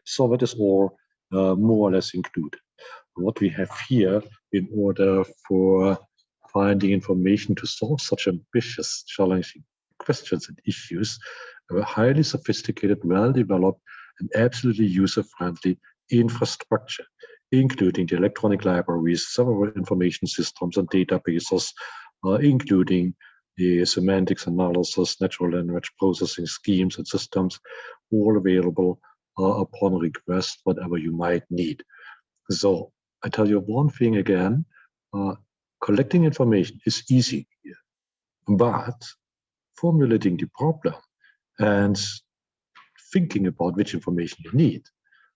So that is all more or less included. What we have here in order for finding information to solve such ambitious, challenging questions and issues, a highly sophisticated, well-developed, and absolutely user-friendly infrastructure, including the electronic libraries, several information systems and databases, including the semantics analysis, natural language processing schemes and systems, all available upon request, whatever you might need. So I tell you one thing again, collecting information is easy here, but formulating the problem and thinking about which information you need,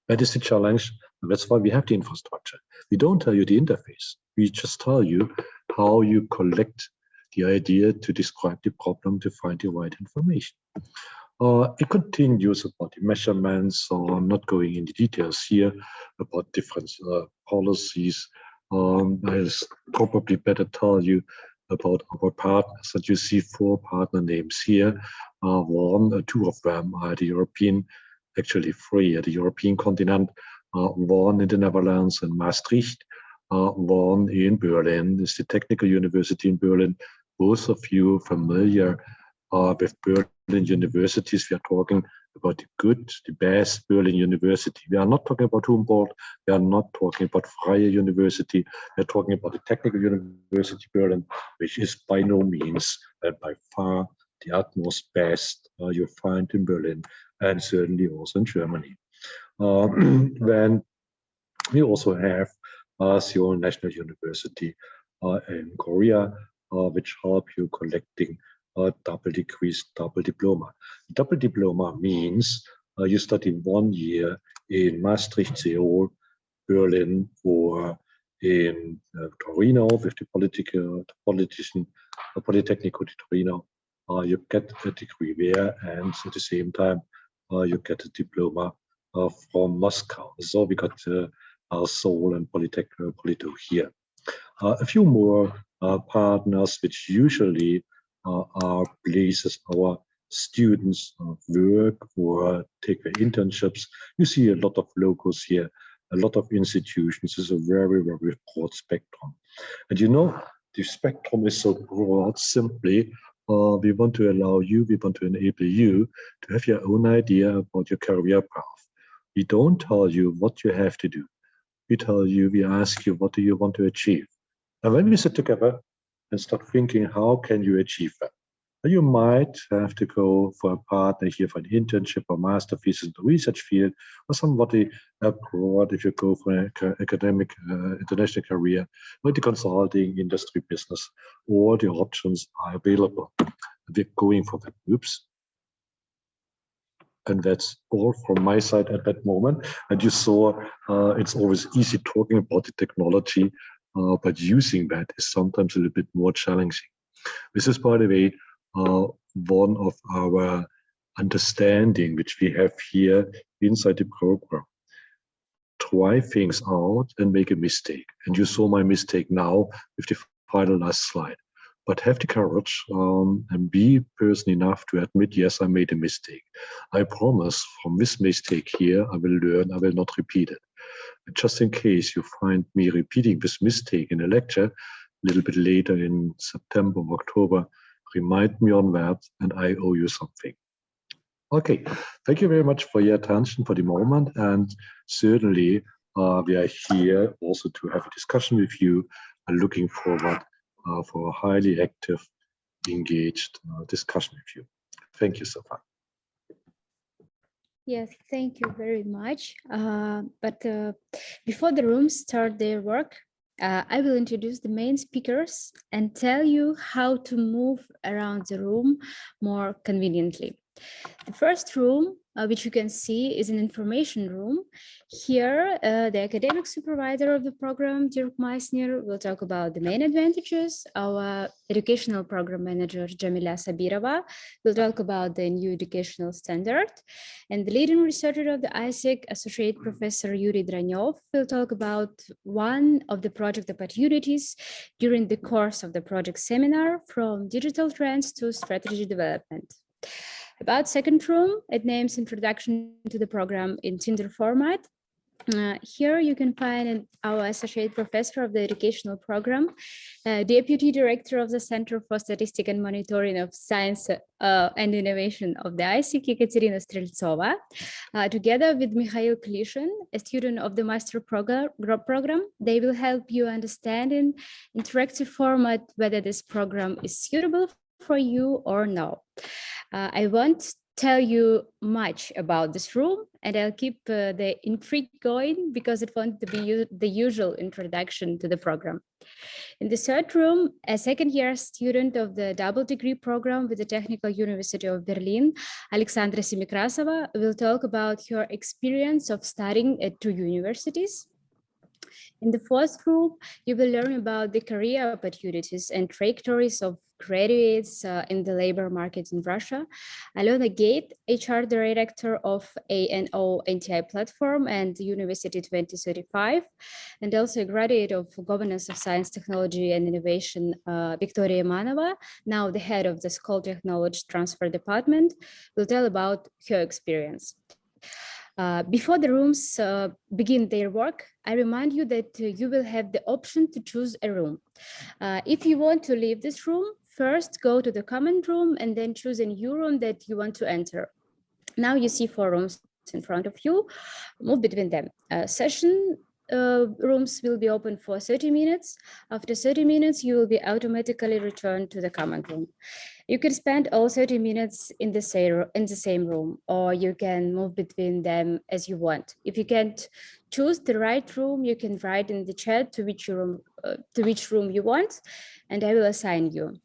that is the challenge. That's why we have the infrastructure. We don't tell you the interface. We just tell you how you collect the idea to describe the problem to find the right information. It continues about the measurements, not going into details here about different policies. I'll probably better tell you about our partners. And you see 4 partner names here. Two of them are the European, actually 3 at the European continent, 1 in the Netherlands and Maastricht, 1 in Berlin. It's the Technical University in Berlin. Both of you familiar with Berlin universities. We are talking about the best Berlin University. We are not talking about Humboldt. We are not talking about Freie University. We are talking about the Technical University Berlin, which is by no means and by far the utmost best you find in Berlin, and certainly also in Germany. Then we also have Seoul National University in Korea, which help you collecting double degrees, double diploma. Double diploma means you study 1 year in Maastricht, Seoul, Berlin, or in Torino with the Politecnico di Torino. You get a degree there, and at the same time you get a diploma from Moscow. So we got Seoul and Polito here. A few more partners which usually are places our students work or take their internships. You see a lot of logos here, a lot of institutions. It's a very, very broad spectrum. And you know, the spectrum is so broad simply. We want to allow you, we want to enable you to have your own idea about your career path. We don't tell you what you have to do. We tell you, we ask you, what do you want to achieve? And when we sit together and start thinking, how can you achieve that? You might have to go for a partner here for an internship or master thesis in the research field, or somebody abroad if you go for an academic international career, or the consulting industry business. All the options are available. We're going for that. Oops. And that's all from my side at that moment. And you saw it's always easy talking about the technology, but using that is sometimes a little bit more challenging. This is, by the way, one of our understanding which we have here inside the program. Try things out and make a mistake. And you saw my mistake now with the final last slide. But have the courage and be person enough to admit, yes, I made a mistake. I promise from this mistake here, I will learn, I will not repeat it. And just in case you find me repeating this mistake in a lecture, a little bit later in September or October, remind me on that and I owe you something. Okay, thank you very much for your attention for the moment. And certainly we are here also to have a discussion with you and looking forward for a highly active, engaged discussion with you. Thank you so far. Yes, thank you very much. But before the rooms start their work, I will introduce the main speakers and tell you how to move around the room more conveniently. The first room, which you can see, is an information room. Here, the academic supervisor of the program, Dirk Meissner, will talk about the main advantages. Our educational program manager, Dzhamilya Sabirova, will talk about the new educational standard. And the leading researcher of the ISSEK, Associate Professor Yuriy Dranev, will talk about one of the project opportunities during the course of the project seminar, from digital trends to strategy development. About second room, it names Introduction to the Program in Tinder format. Here you can find our Associate Professor of the Educational Program, Deputy Director of the Center for Statistics and Monitoring of Science and Innovation of the ISSEK, Ekaterina Streltsova, together with Mikhail Klishin, a student of the Master program. They will help you understand in interactive format whether this program is suitable for you or no. I won't tell you much about this room, and I'll keep the intrigue going because it won't be the usual introduction to the program. In the third room, a second-year student of the double degree program with the Technical University of Berlin, Aleksandra Semikrasova, will talk about her experience of studying at 2 universities. In the fourth room, you will learn about the career opportunities and trajectories of graduates in the labor market in Russia. Alena Geidt, HR Director of ANO NTI Platform and University 2035, and also a graduate of Governance of Science, Technology and Innovation, Victoria Imanova, now the head of the Skoltech Knowledge Transfer Department, will tell about her experience. Before the rooms begin their work, I remind you that you will have the option to choose a room. If you want to leave this room, first go to the common room and then choose a new room that you want to enter. Now you see 4 rooms in front of you. Move between them. Session rooms will be open for 30 minutes. After 30 minutes, you will be automatically returned to the common room. You can spend all 30 minutes in the same room, or you can move between them as you want. If you can't choose the right room, you can write in the chat to which room you want, and I will assign you.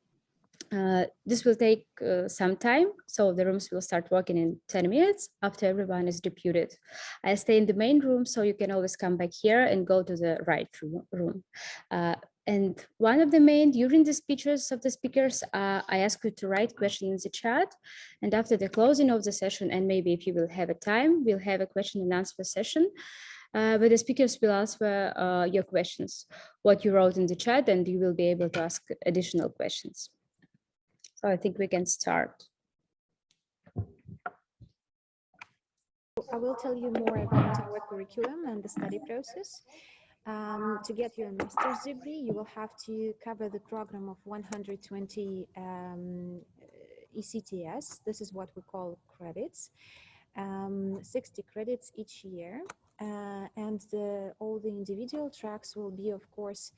This will take some time, so the rooms will start working in 10 minutes after everyone is deputed. I stay in the main room, so you can always come back here and go to the right room. And one of the main, during the speeches of the speakers, I ask you to write questions in the chat. And after the closing of the session, and maybe if you will have a time, we'll have a question and answer session. Where the speakers will answer your questions, what you wrote in the chat, and you will be able to ask additional questions. So I think we can start. I will tell you more about our curriculum and the study process. To get your master's degree, you will have to cover the program of 120 ECTS. This is what we call credits, 60 credits each year. And all the individual tracks will be, of course,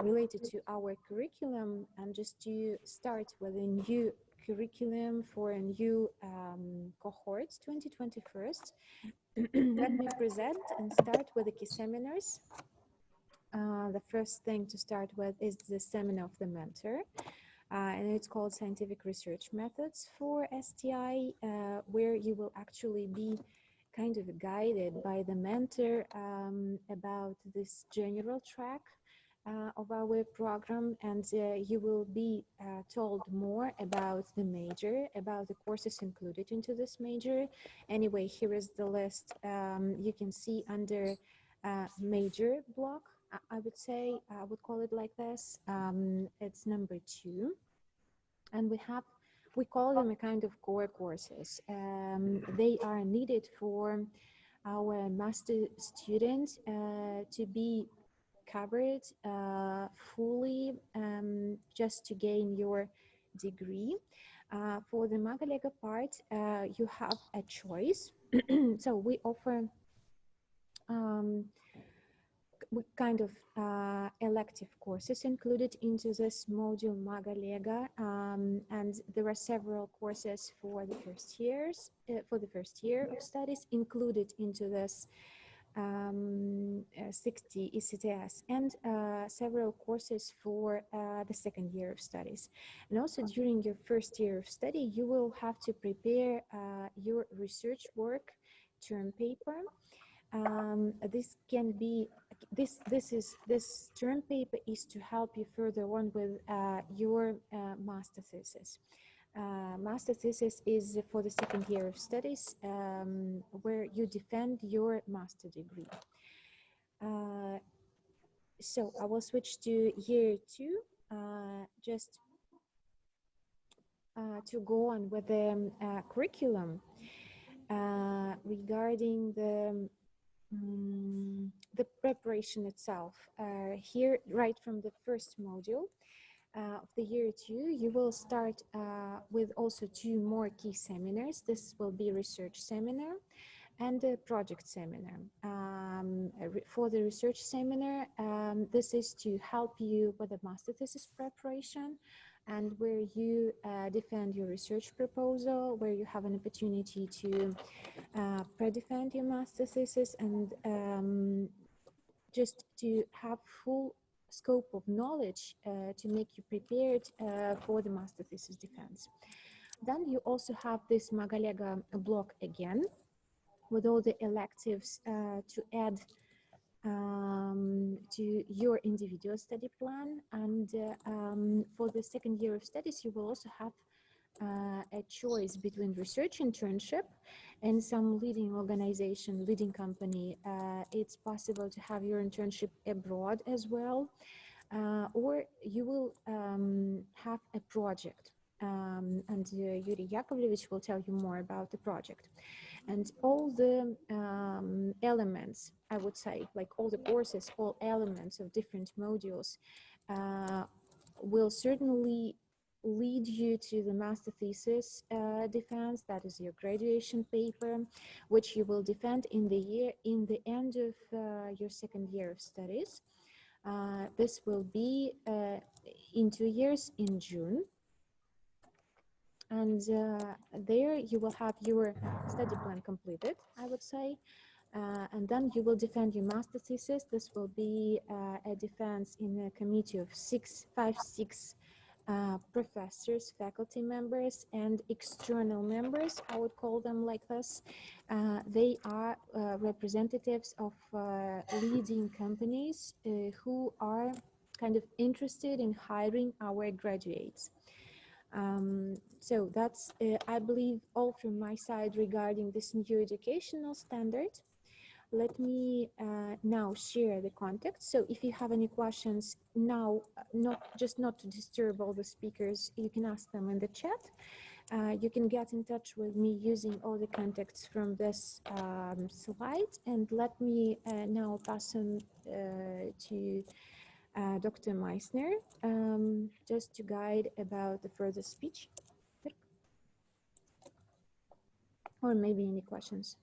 related to our curriculum. And just to start with a new curriculum for a new cohort 2021, let me present and start with the key seminars. The first thing to start with is the seminar of the mentor, and it's called Scientific Research Methods for STI, where you will actually be kind of guided by the mentor about this general track of our program, and you will be told more about the major, about the courses included into this major. Anyway, here is the list. You can see under major block, I would say, I would call it like this. It's number 2, and we call them a kind of core courses. They are needed for our master students to be covered fully, just to gain your degree. For the Magalega part, you have a choice. So we offer kind of elective courses included into this module Magalega, and there are several courses for the first year of studies included into this 60 ECTS, and several courses for the second year of studies. And also during your first year of study, you will have to prepare your research work term paper. This can be this term paper is to help you further on with your master thesis. Master thesis is for the second year of studies, where you defend your master degree. So I will switch to year 2. Just to go on with the curriculum regarding the preparation itself. Here, right from the first module of the year 2, you will start with also 2 more key seminars. This will be research seminar and a project seminar. For the research seminar, this is to help you with the master thesis preparation, and where you defend your research proposal, where you have an opportunity to pre-defend your master thesis, and just to have full scope of knowledge to make you prepared for the master thesis defense. Then you also have this Magalega block again, with all the electives to add to your individual study plan. And for the second year of studies, you will also have a choice between research internship and some leading organization, leading company. It's possible to have your internship abroad as well, or you will have a project. And Yuriy Yakovlevich will tell you more about the project. And all the elements, I would say, like all the courses, all elements of different modules will certainly lead you to the master thesis defense. That is your graduation paper, which you will defend in the end of your second year of studies. This will be in 2 years in June. And there you will have your study plan completed, I would say. And then you will defend your master thesis. This will be a defense in a committee of 6 professors, faculty members, and external members, I would call them like this. They are representatives of leading companies who are kind of interested in hiring our graduates. So that's, I believe, all from my side regarding this new educational standard. Let me now share the contact. So if you have any questions now, not to disturb all the speakers, you can ask them in the chat. You can get in touch with me using all the contacts from this slide. And let me now pass on to Dr. Meissner, just to guide about the further speech. Dirk? Or maybe any questions.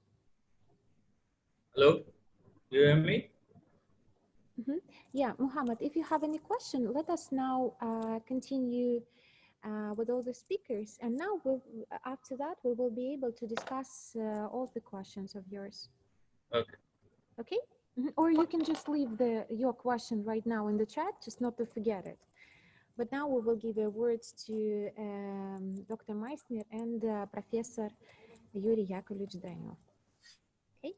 Hello, do you hear me? Yeah, Muhammad, if you have any question, let us now continue with all the speakers. And now after that, we will be able to discuss all the questions of yours. Okay. Okay? Or you can just leave your question right now in the chat, just not to forget it. But now we will give the words to Dr. Meissner and Professor Yuriy Yakovlevich Dranev. Okay?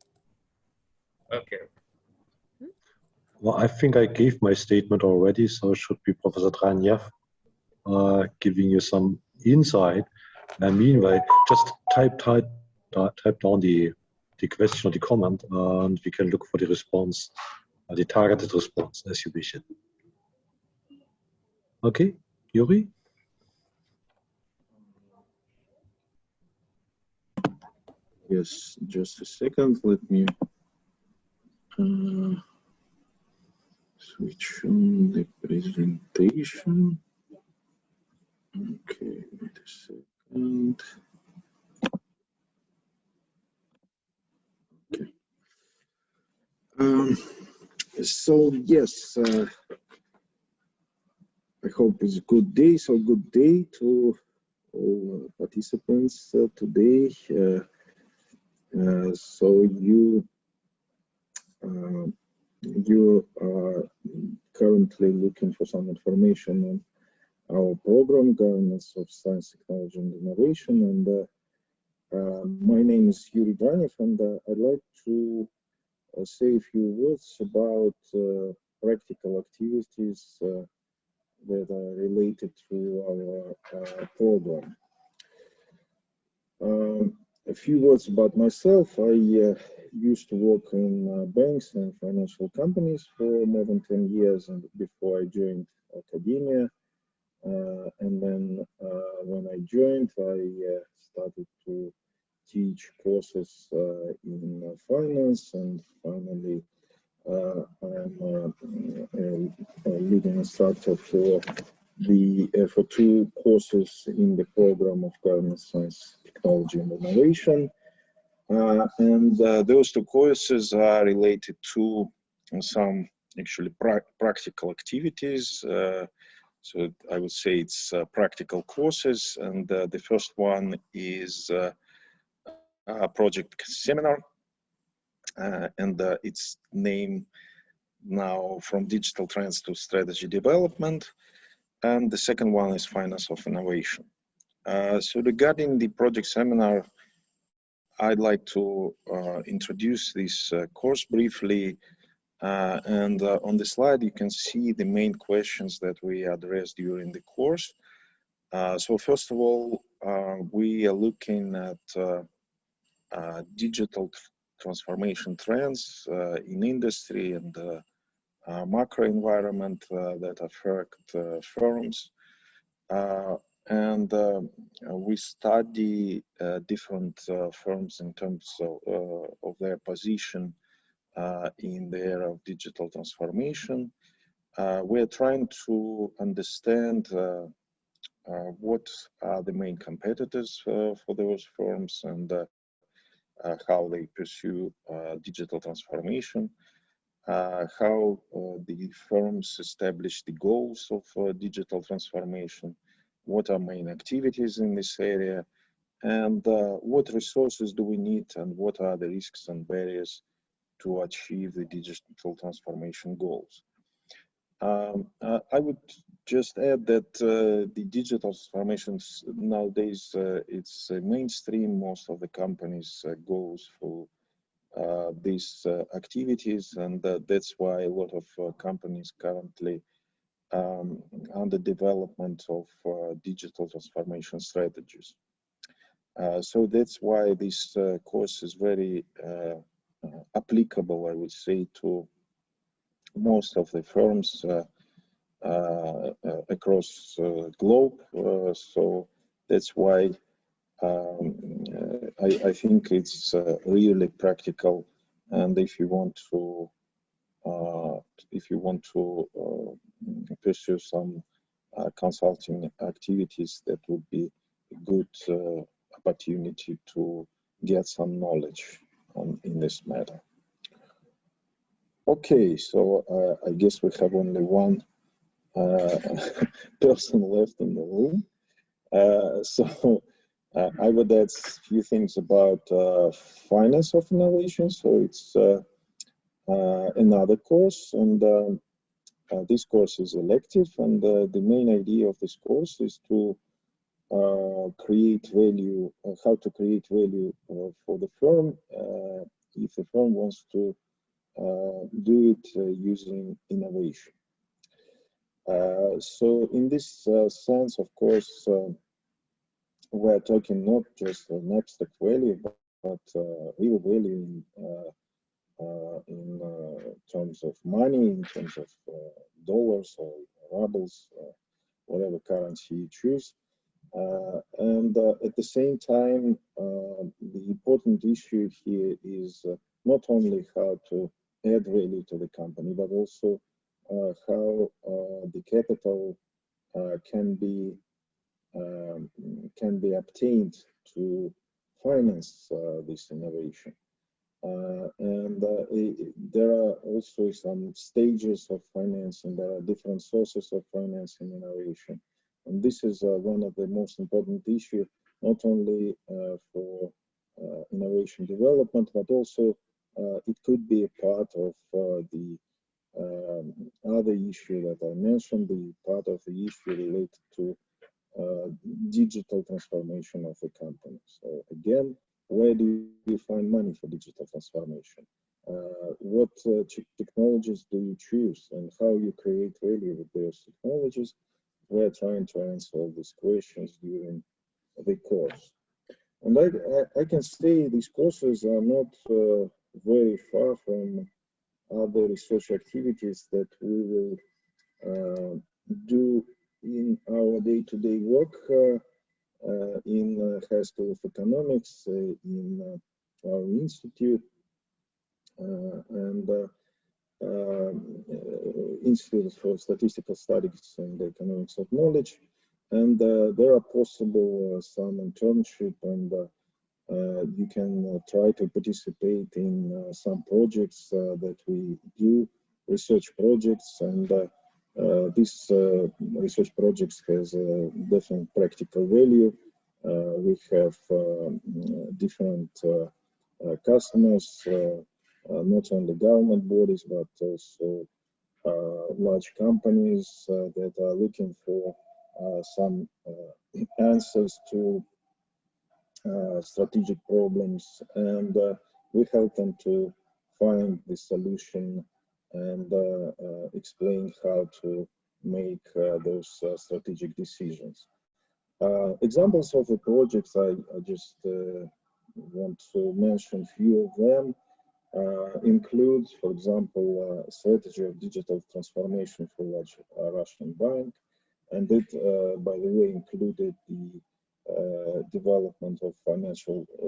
Okay. Well, I think I gave my statement already, so it should be Professor Dranev giving you some insight. And meanwhile, just type down the question or the comment, and we can look for the response, the targeted response as you wish it. Okay, Yuriy? Yes, just a second. Let me switch on the presentation. Okay, wait a second. Okay. So yes, I hope it's a good day. So good day to all participants today. So you are currently looking for some information on our program, Governance of Science, Technology and Innovation. And my name is Yuriy Dranev, and I'd like to say a few words about practical activities that are related to our program. A few words about myself. I used to work in banks and financial companies for more than 10 years, and before I joined academia, And then when I joined, I started to teach courses in finance, and finally I'm a leading instructor for for 2 courses in the program of governance, science, technology, and innovation. And those 2 courses are related to some actually practical activities. So I would say it's practical courses, and the first one is a project seminar, and its name now From Digital Trends to Strategy Development, and the second one is Finance of Innovation. So regarding the project seminar, I'd like to introduce this course briefly, and on the slide you can see the main questions that we addressed during the course. So first of all, we are looking at digital transformation trends in industry and macro environment that affect firms. And we study different firms in terms of their position in the era of digital transformation. We're trying to understand what are the main competitors for those firms, and how they pursue digital transformation, how the firms establish the goals of digital transformation, what are main activities in this area, and what resources do we need, and what are the risks and barriers to achieve the digital transformation goals. I would just add that the digital transformations nowadays, it's mainstream. Most of the companies goes for these activities, and that's why a lot of companies currently under development of digital transformation strategies. So that's why this course is very applicable, I would say, to most of the firms across globe. So that's why I think it's really practical, and if you want to pursue some consulting activities, that would be a good opportunity to get some knowledge in this matter. Okay, so I guess we have only one person left in the room. So I would add a few things about finance of innovation. So it's another course, and this course is elective, and the main idea of this course is to create value, how to create value for the firm if the firm wants to do it using innovation. So in this sense, of course, we're talking not just an abstract value, but real value in terms of money, in terms of dollars or rubles, whatever currency you choose. And at the same time, the important issue here is not only how to add value to the company, but also how the capital can be obtained to finance this innovation. And there are also some stages of financing. There are different sources of financing innovation. And this is one of the most important issues, not only for innovation development, but also it could be a part of the other issue that I mentioned, the part of the issue related to digital transformation of the company. So again, where do you find money for digital transformation? What technologies do you choose, and how you create value with those technologies? We're trying to answer all these questions during the course. And I can say these courses are not very far from other research activities that we will do in our day-to-day work in High School of Economics in our institute and Institute for Statistical Studies and the Economics of Knowledge. And there are possible some internship, and you can try to participate in some projects that we do, research projects, and this research projects has different practical value. We have different customers, not only government bodies, but also large companies that are looking for some answers to strategic problems, and we help them to find the solution and explain how to make those strategic decisions. Examples of the projects, I just want to mention a few of them. Include, for example, strategy of digital transformation for large Russian bank, and it, by the way, included the development of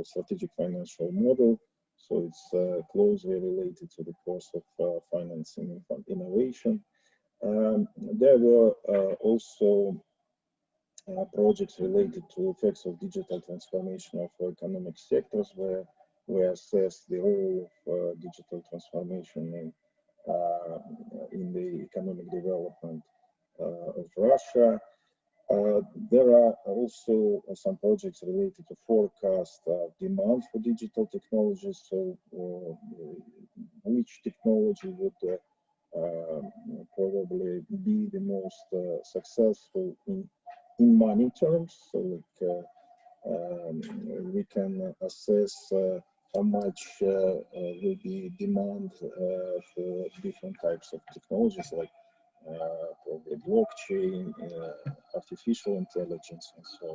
strategic financial model. So it's closely related to the course of financing innovation. There were also projects related to effects of digital transformation of economic sectors, where we assess the role of digital transformation in the economic development of Russia. There are also some projects related to forecast demand for digital technologies. So which technology would probably be the most successful in money terms? So like, we can assess how much will be demand for different types of technologies, like probably blockchain, artificial intelligence, and so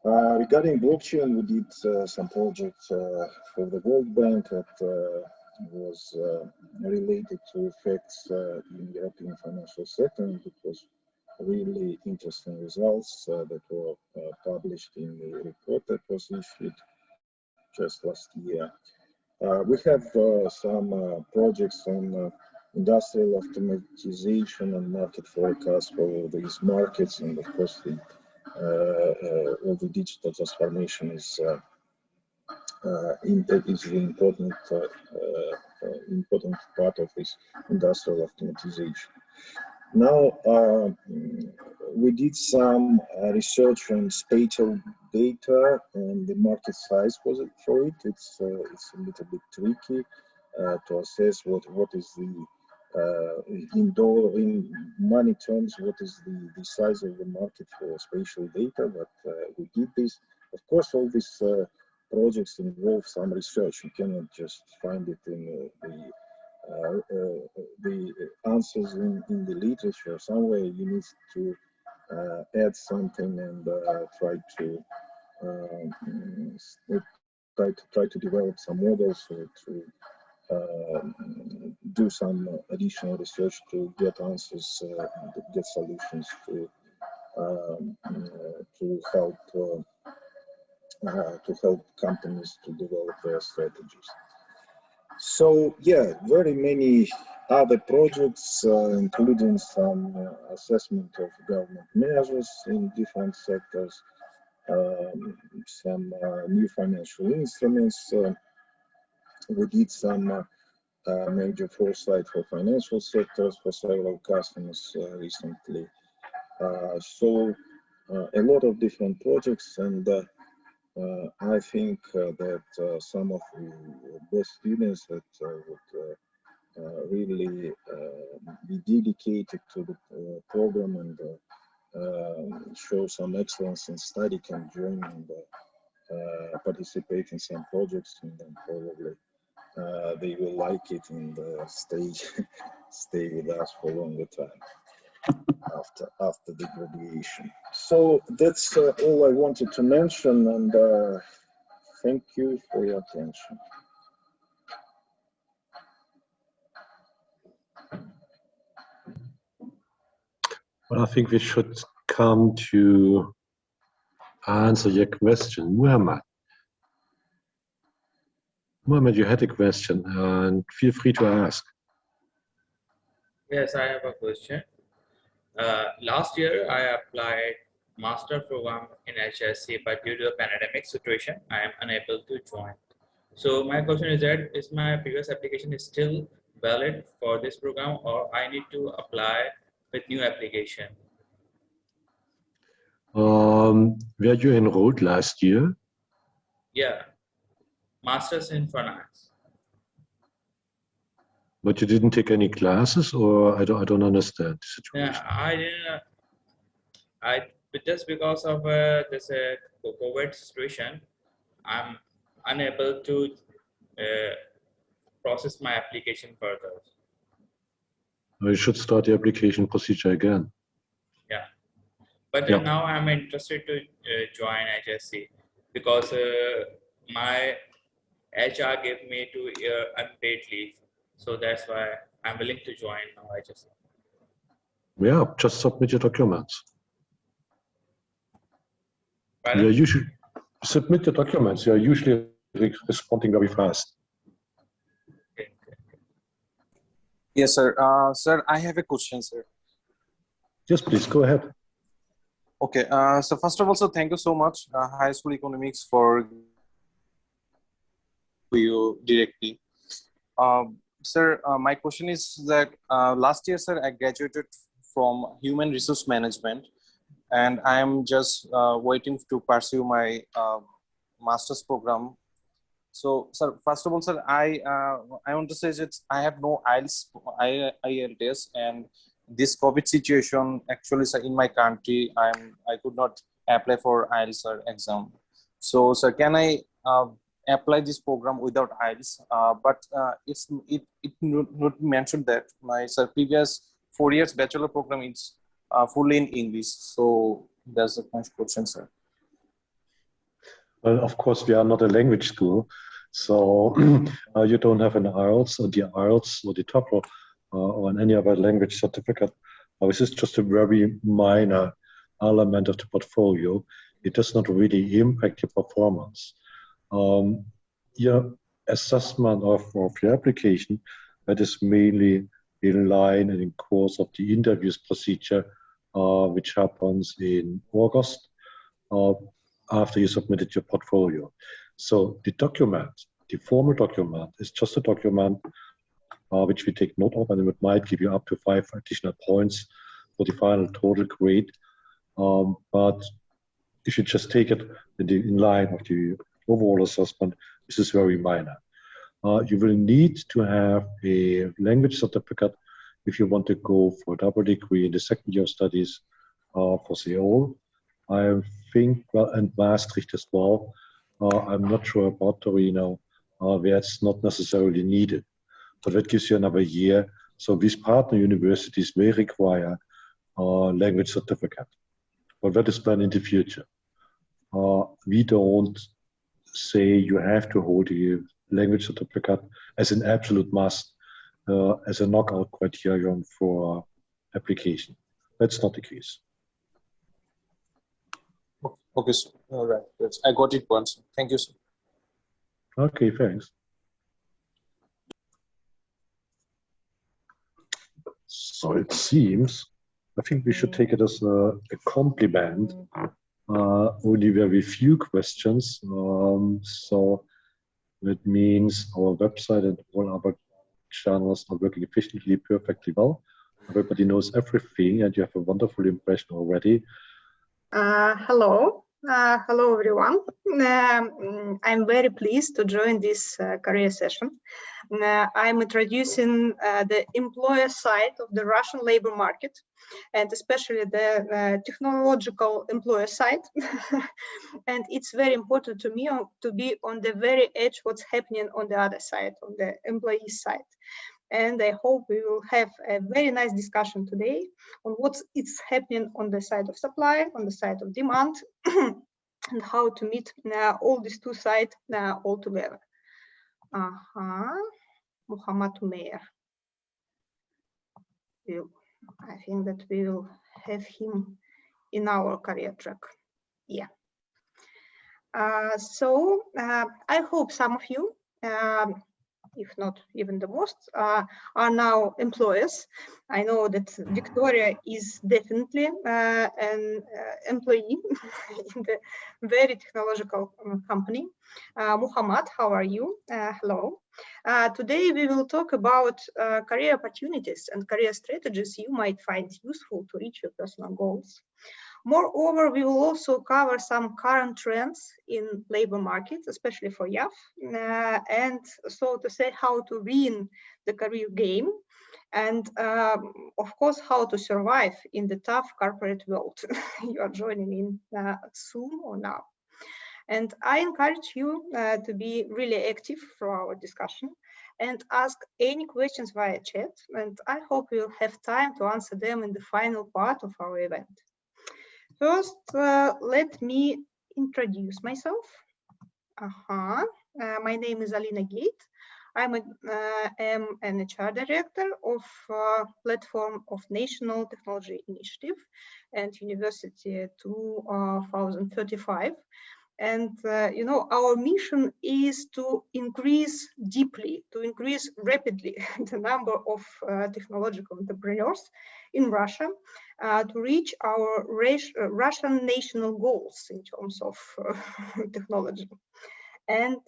on. Regarding blockchain, we did some projects for the World Bank that was related to effects in the European financial sector, and it was really interesting results that were published in the report that was issued just last year. We have some projects on industrial automatization and market forecast for these markets, and of course all the digital transformation is an important part of this industrial automatization. Now, we did some research on spatial data and the market size for it. It's a little bit tricky to assess what is the in money terms, what is the size of the market for spatial data, but we did this. Of course, all these projects involve some research. You cannot just find it in the answers in the literature. Somewhere you need to add something and try to develop some models or to do some additional research to get answers, get solutions to help companies to develop their strategies. So yeah, very many other projects, including some assessment of government measures in different sectors, some new financial instruments. We did some major foresight for financial sectors for several customers recently. So a lot of different projects, and I think that some of the best students that would really be dedicated to the program and show some excellence in study can join and participate in some projects, and then probably they will like it and stay with us for a longer time after the graduation. So that's all I wanted to mention, and thank you for your attention. Well, I think we should come to answer your question. Muhammad, you had a question and feel free to ask. Yes, I have a question. Last year, I applied master program in HSC, but due to a pandemic situation, I am unable to join. So my question is that, is my previous application is still valid for this program, or I need to apply with new application? Were you enrolled last year? Yeah, Masters in Finance. But you didn't take any classes, or I don't understand the situation. Yeah, I didn't. But just because of this COVID situation, I'm unable to process my application further. You should start the application procedure again. Yeah, but Yeah. now I'm interested to join HSC because my HR gave me 2-year unpaid leave, so that's why I'm willing to join now HSC. Yeah, just submit your documents. Pardon? You usually submit your documents. You are usually responding very fast. Okay. Yes, sir. Sir, I have a question, sir. Yes, please go ahead. Okay. So first of all, so thank you so much, High School Economics, for you directly. Sir, my question is that last year, sir, I graduated from Human Resource Management, and I am just waiting to pursue my master's program. So, sir, first of all, sir, I want to say that I have no IELTS, and this COVID situation, actually, sir, in my country, I could not apply for IELTS exam. So, sir, can I apply this program without IELTS? But it not mentioned that my previous 4 years bachelor program is fully in English. So that's the first question, sir. Well, of course, we are not a language school, so you don't have an IELTS or the IELTS or the TOEFL or any other language certificate. This is just a very minor element of the portfolio. It does not really impact your performance. Your assessment of your application, that is mainly in line and in course of the interviews procedure, which happens in August after you submitted your portfolio. So the document, the formal document, is just a document which we take note of, and it might give you up to 5 additional points for the final total grade. But you should just take it in line of the overall assessment. This is very minor. You will need to have a language certificate if you want to go for a double degree in the second year of studies for Seoul. I think, well, and Maastricht as well. I'm not sure about Torino, where it's not necessarily needed, but that gives you another year. So these partner universities may require a language certificate, but that is planned in the future. We don't say you have to hold a language certificate as an absolute must, as a knockout criterion for application. That's not the case. Okay, sir. All right. Yes, I got it once. Thank you, sir. Okay, thanks. So it seems, I think we should take it as a compliment. Only very few questions. So that means our website and all our channels are working efficiently, perfectly well. Everybody knows everything, and you have a wonderful impression already. Hello. Hello, everyone. I'm very pleased to join this career session. I'm introducing the employer side of the Russian labor market, and especially the technological employer side. And it's very important to me to be on the very edge what's happening on the other side, on the employee side. And I hope we will have a very nice discussion today on what is happening on the side of supply, on the side of demand, and how to meet all these two sides all together. Muhammad Umeir will I think that we will have him in our career track. Yeah. So I hope some of you, if not even the most, are now employers. I know that Victoria is definitely an employee in the very technological company. Muhammad, how are you? Hello. Today we will talk about career opportunities and career strategies you might find useful to reach your personal goals. Moreover, we will also cover some current trends in labor markets, especially for youth, and so to say, how to win the career game, and of course, how to survive in the tough corporate world you are joining in soon or now. And I encourage you to be really active for our discussion and ask any questions via chat, and I hope we'll have time to answer them in the final part of our event. First, let me introduce myself. My name is Alena Geidt. I am an HR director of Platform of National Technology Initiative and University 2035. And you know, our mission is to increase deeply, to increase rapidly the number of technological entrepreneurs in Russia to reach our Russian national goals in terms of technology. And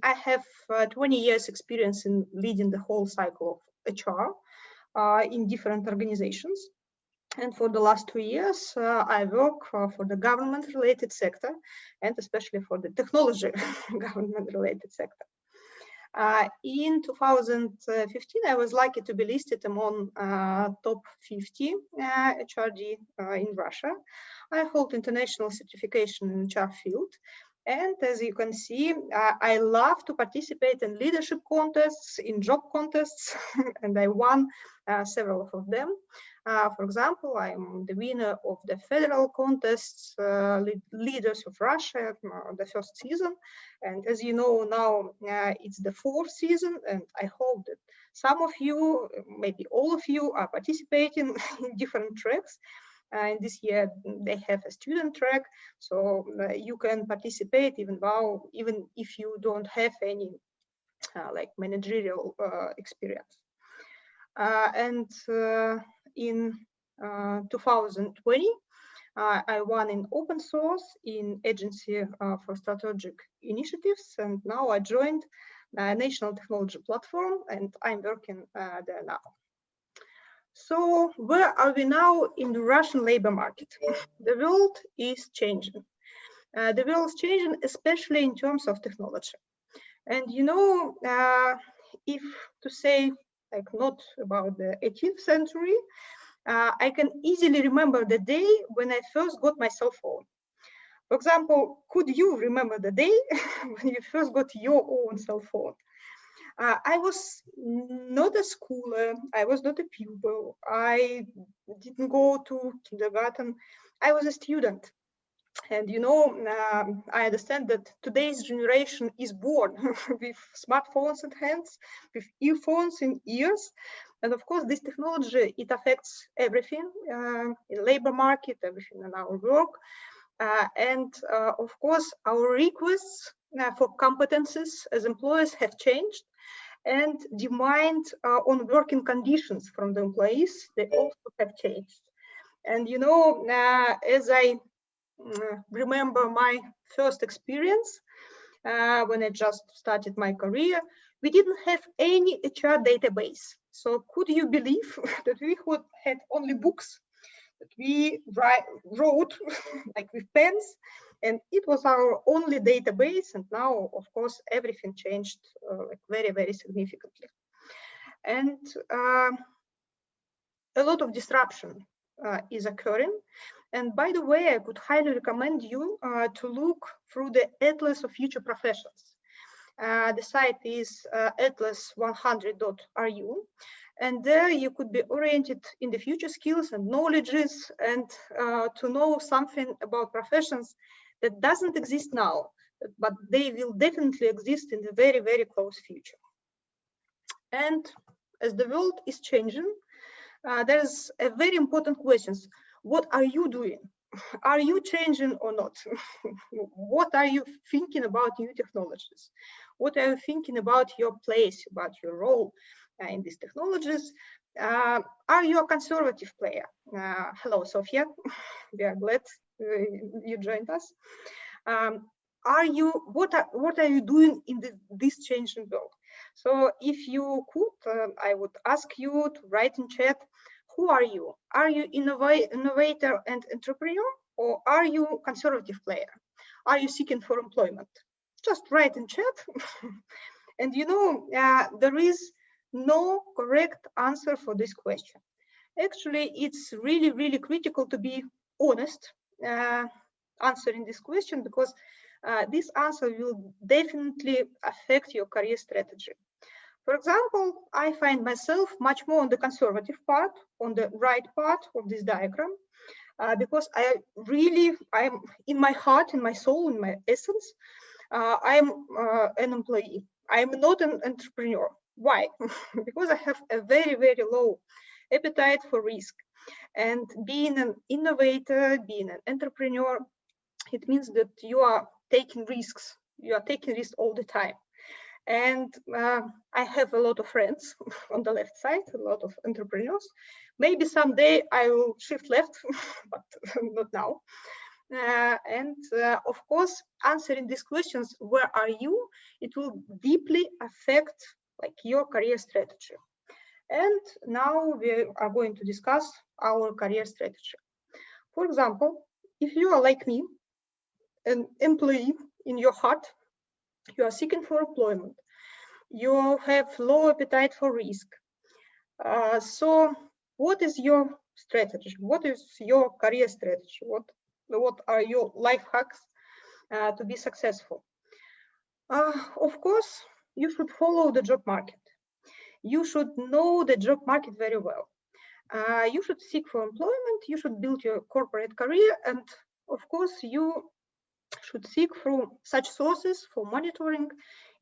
I have 20 years experience in leading the whole cycle of HR in different organizations. And for the last 2 years, I work for the government-related sector, and especially for the technology government-related sector. In 2015, I was lucky to be listed among top 50 HRD in Russia. I hold international certification in HR field. And as you can see, I love to participate in leadership contests, in job contests, and I won several of them. For example, I'm the winner of the federal contests, Leaders of Russia, the first season. And as you know, now it's the 4th season, and I hope that some of you, maybe all of you, are participating in different tracks. And this year they have a student track, so you can participate even if you don't have any like managerial experience. And in 2020, I won in open source in Agency for Strategic Initiatives, and now I joined National Technology Platform, and I'm working there now. So where are we now in the Russian labor market? The world is changing. The world is changing, especially in terms of technology. And you know, if to say like not about the 18th century, I can easily remember the day when I first got my cell phone. For example, could you remember the day when you first got your own cell phone? I was not a schooler, I was not a pupil, I didn't go to kindergarten, I was a student. And you know, I understand that today's generation is born with smartphones in hands, with earphones in ears. And of course, this technology, it affects everything in labor market, everything in our work. And of course, our requests for competences as employers have changed, and demand on working conditions from the employees, they also have changed. And you know, as I remember my first experience when I just started my career, we didn't have any HR database. So could you believe that we had only books that we wrote like with pens, and it was our only database. And now, of course, everything changed like very, very significantly. And a lot of disruption is occurring. And by the way, I could highly recommend you to look through the Atlas of Future Professions. The site is atlas100.ru. And there you could be oriented in the future skills and knowledges, and to know something about professions that doesn't exist now, but they will definitely exist in the very, very close future. And as the world is changing, there's a very important question. What are you doing? Are you changing or not? What are you thinking about new technologies? What are you thinking about your place, about your role in these technologies? Are you a conservative player? Hello, Sofia. We are glad you joined us. What are you doing in this changing world? So if you could, I would ask you to write in chat, who are you? Are you innovator and entrepreneur, or are you conservative player? Are you seeking for employment? Just write in chat. And you know, there is no correct answer for this question. Actually, it's really, really critical to be honest answering this question, because this answer will definitely affect your career strategy. For example, I find myself much more on the conservative part, on the right part of this diagram, because I'm in my heart, in my soul, in my essence, I'm an employee. I'm not an entrepreneur. Why? Because I have a very, very low appetite for risk. And being an innovator, being an entrepreneur, it means that you are taking risks. You are taking risks all the time. And I have a lot of friends on the left side, a lot of entrepreneurs. Maybe someday I will shift left, but not now. Of course, answering these questions, where are you? It will deeply affect your career strategy. And now we are going to discuss our career strategy. For example, if you are like me, an employee in your heart, you are seeking for employment, you have low appetite for risk. So what is your strategy? What is your career strategy? What are your life hacks to be successful? Of course, you should follow the job market. You should know the job market very well. You should seek for employment, you should build your corporate career, and of course, you should seek through such sources for monitoring.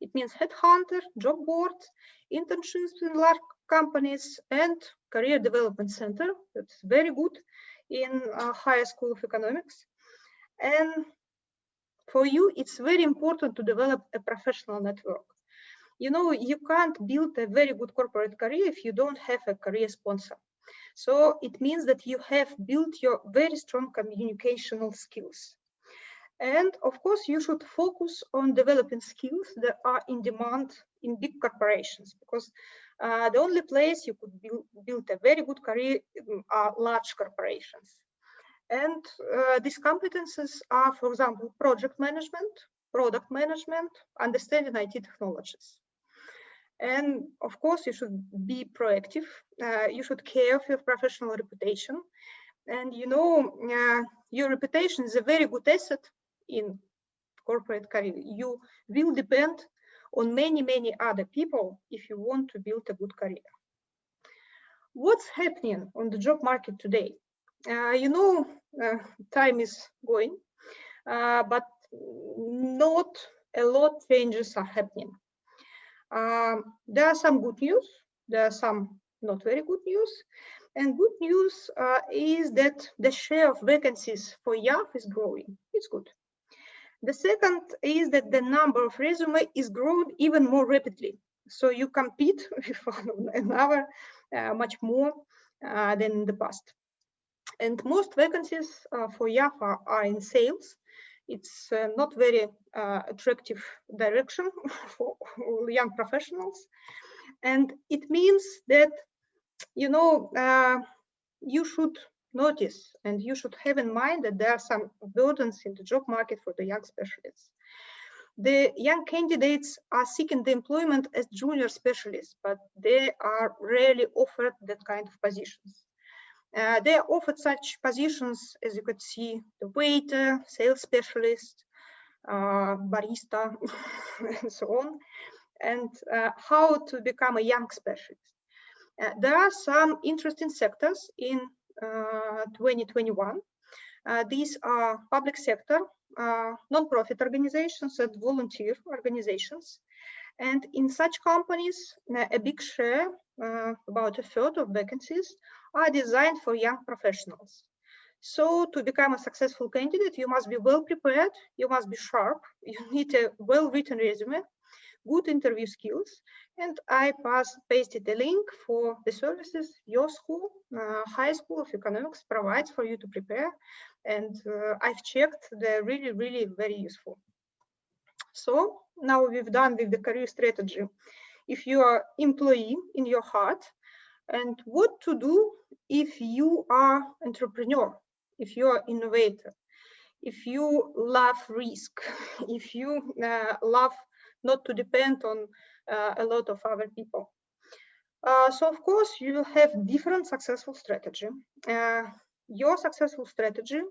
It means headhunter, job boards, internships in large companies, and career development center. That's very good in higher school of economics. And for you, it's very important to develop a professional network. You know, you can't build a very good corporate career if you don't have a career sponsor. So it means that you have built your very strong communicational skills. And of course, you should focus on developing skills that are in demand in big corporations, because the only place you could build a very good career are large corporations. And these competences are, for example, project management, product management, understanding IT technologies. And of course, you should be proactive. You should care for your professional reputation. And you know, your reputation is a very good asset in corporate career. You will depend on many, many other people if you want to build a good career. What's happening on the job market today? You know, time is going, but not a lot of changes are happening. There are some good news, there are some not very good news. And good news is that the share of vacancies for YAF is growing. It's good. The second is that the number of resumes is growing even more rapidly. So you compete with one another much more than in the past. And most vacancies for YAF are in sales. It's not very attractive direction for young professionals. And it means that, you know, you should notice and you should have in mind that there are some burdens in the job market for the young specialists. The young candidates are seeking the employment as junior specialists, but they are rarely offered that kind of positions. They are offered such positions, as you could see, the waiter, sales specialist, barista, and so on, and how to become a young specialist. There are some interesting sectors in 2021. These are public sector, non-profit organizations and volunteer organizations. And in such companies, a big share, about a third of vacancies, are designed for young professionals. So to become a successful candidate, you must be well prepared, you must be sharp, you need a well-written resume, good interview skills, and I pasted a link for the services your school, High School of Economics, provides for you to prepare, and I've checked, they're really, really very useful. So now we've done with the career strategy. If you are employee in your heart, and what to do if you are entrepreneur, if you are innovator, if you love risk, if you love not to depend on a lot of other people. So of course you will have different successful strategy. Your successful strategy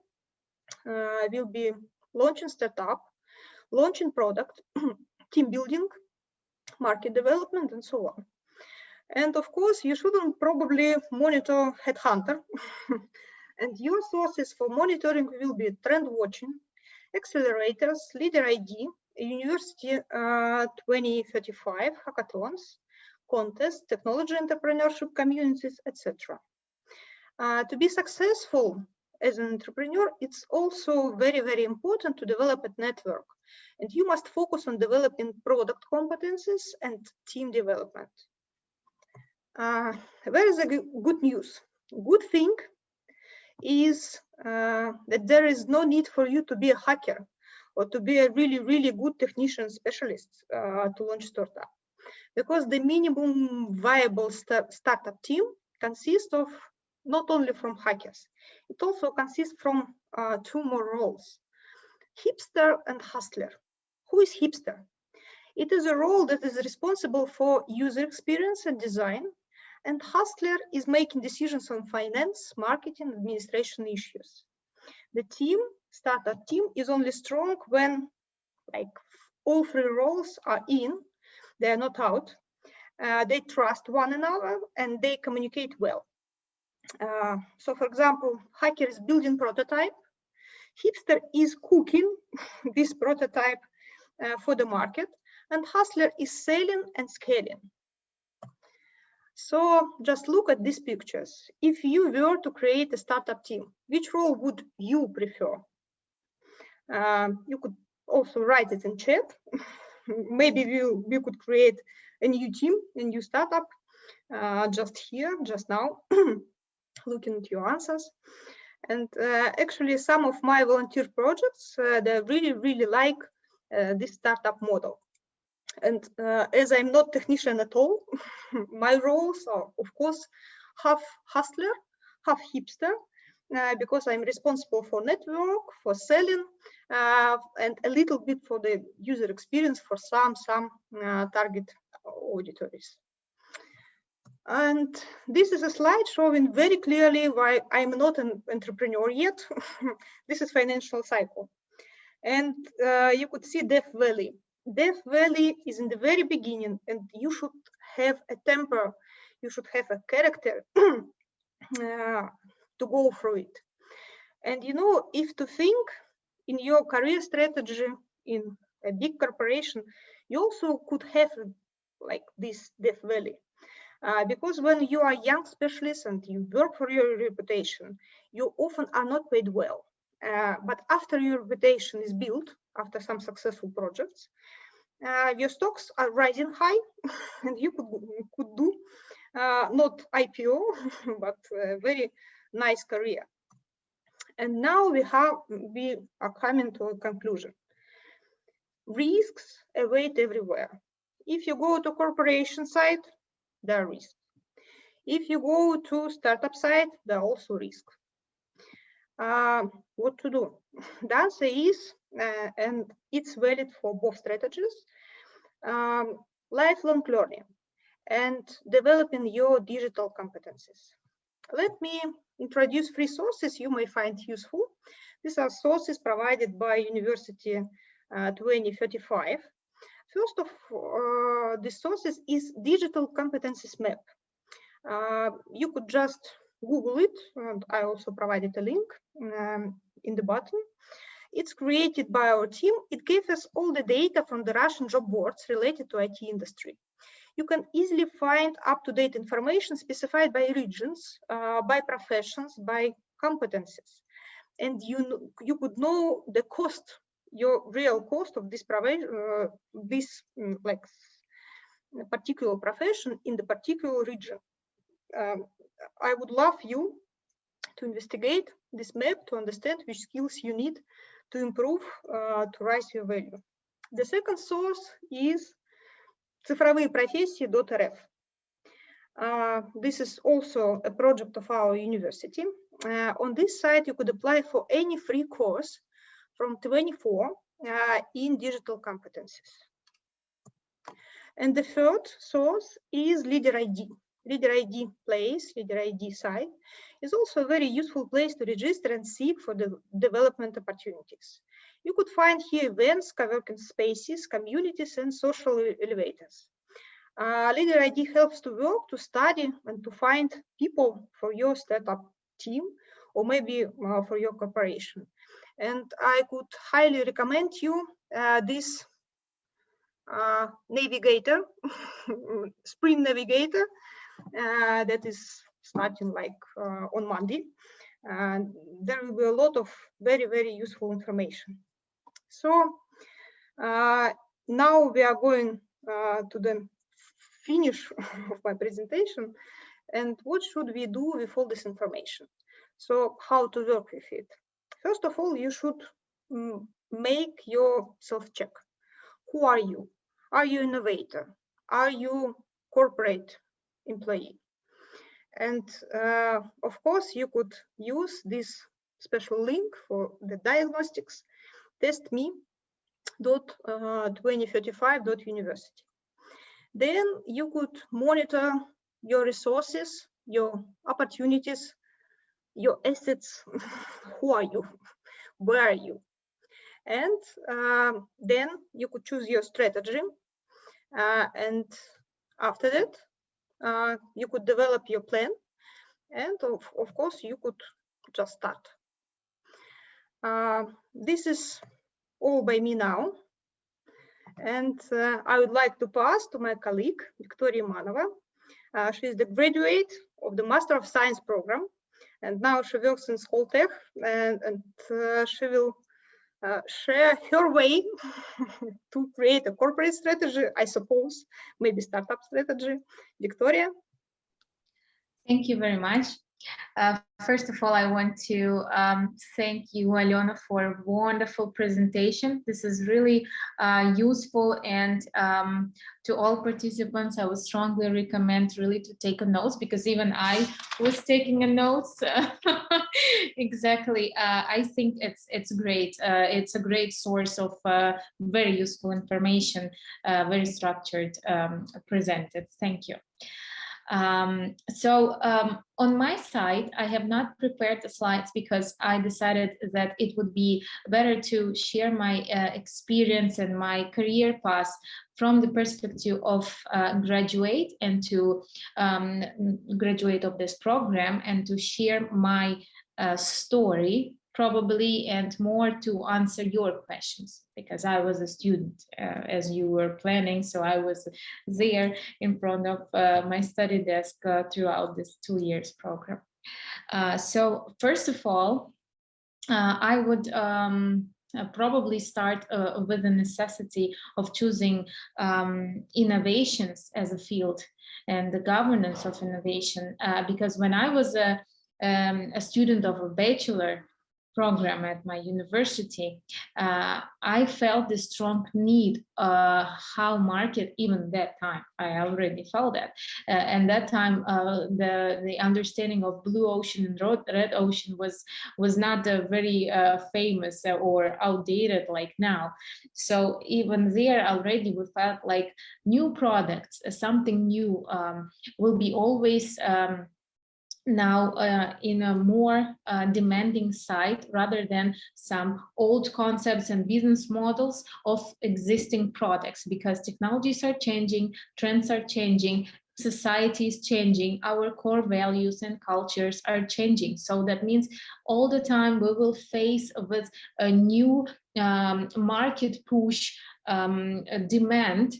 will be launching startup, launching product, team building, market development, and so on. And of course, you shouldn't probably monitor headhunter. And your sources for monitoring will be trend watching, accelerators, leader ID, University 2035 hackathons, contests, technology entrepreneurship communities, etc. To be successful as an entrepreneur, it's also very, very important to develop a network. And you must focus on developing product competencies and team development. Where is the good news? Good thing is that there is no need for you to be a hacker or to be a really, really good technician specialist to launch startup, because the minimum viable startup team consists of not only from hackers, it also consists from two more roles, hipster and hustler. Who is hipster? It is a role that is responsible for user experience and design, and hustler is making decisions on finance, marketing, administration issues. The team, startup team, is only strong when like all three roles are in, they are not out. They trust one another and they communicate well. So for example, hacker is building prototype, hipster is cooking this prototype for the market, and hustler is selling and scaling. So just look at these pictures. If you were to create a startup team, which role would you prefer? You could also write it in chat. Maybe we could create a new team, a new startup, just here, just now, looking at your answers. And actually, some of my volunteer projects, they really, really like this startup model. And as I'm not technician at all, my roles are, of course, half hustler, half hipster, because I'm responsible for network, for selling, and a little bit for the user experience for some target auditories. And this is a slide showing very clearly why I'm not an entrepreneur yet. This is financial cycle. And you could see Death Valley. Death Valley is in the very beginning, and you should have a temper, you should have a character to go through it. And you know, if to think in your career strategy in a big corporation, you also could have like this Death Valley. Because when you are a young specialist and you work for your reputation, you often are not paid well. But after your reputation is built, after some successful projects, your stocks are rising high, and you could do not IPO, but a very nice career. And now we are coming to a conclusion. Risks await everywhere. If you go to corporation side, there are risks. If you go to startup side, there are also risks. What to do? The answer is, and it's valid for both strategies, lifelong learning and developing your digital competencies. Let me introduce 3 sources you may find useful. These are sources provided by University 2035. First of the sources is Digital Competencies Map. You could just Google it, and I also provided a link in the bottom. it's created by our team. It gives us all the data from the Russian job boards related to IT industry. You can easily find up-to-date information specified by regions, by professions, by competencies. And you could know the cost, your real cost of this like particular profession in the particular region. I would love you to investigate this map to understand which skills you need to improve, to rise your value. The second source is цифровые-профессии.rf. This is also a project of our university. On this site, you could apply for any free course from 24 in digital competencies. And the third source is Leader ID. Leader ID place, Leader ID site is also a very useful place to register and seek for the development opportunities. You could find here events, co-working spaces, communities, and social elevators. Leader ID helps to work, to study, and to find people for your startup team, or maybe for your corporation. And I could highly recommend you this navigator, Spring Navigator, that is starting like on Monday. There will be a lot of very, very useful information. So now we are going to the finish of my presentation. And what should we do with all this information? So how to work with it? First of all, you should make your self-check. Who are you? Are you innovator? Are you corporate employee? And of course, you could use this special link for the diagnostics, testme.2035.university. Then you could monitor your resources, your opportunities, your assets. Who are you? Where are you? And then you could choose your strategy. And after that, you could develop your plan. And of course, you could just start. This is all by me now. And I would like to pass to my colleague, Viktoria Imanova. She is the graduate of the Master of Science program. And now she works in Skoltech, and she will share her way to create a corporate strategy, I suppose, maybe startup strategy. Victoria. Thank you very much. First of all, I want to thank you, Alena, for a wonderful presentation. This is really useful, and to all participants, I would strongly recommend really to take a notes, because even I was taking a notes. Exactly. I think it's great. It's a great source of very useful information, very structured, presented. Thank you. On my side, I have not prepared the slides because I decided that it would be better to share my experience and my career path from the perspective of graduate and to graduate of this program, and to share my story probably, and more to answer your questions, because I was a student as you were planning, so I was there in front of my study desk throughout this 2 years program. So first of all, I would probably start with the necessity of choosing innovations as a field and the governance of innovation, because when I was a student of a bachelor program at my university, I felt the strong need how market, even that time, I already felt that. And that time, the understanding of blue ocean and red ocean was not very famous or outdated like now. So even there already we felt like new products, something new will be always now in a more demanding side, rather than some old concepts and business models of existing products, because technologies are changing, trends are changing, society is changing, our core values and cultures are changing. So that means all the time we will face with a new market push demand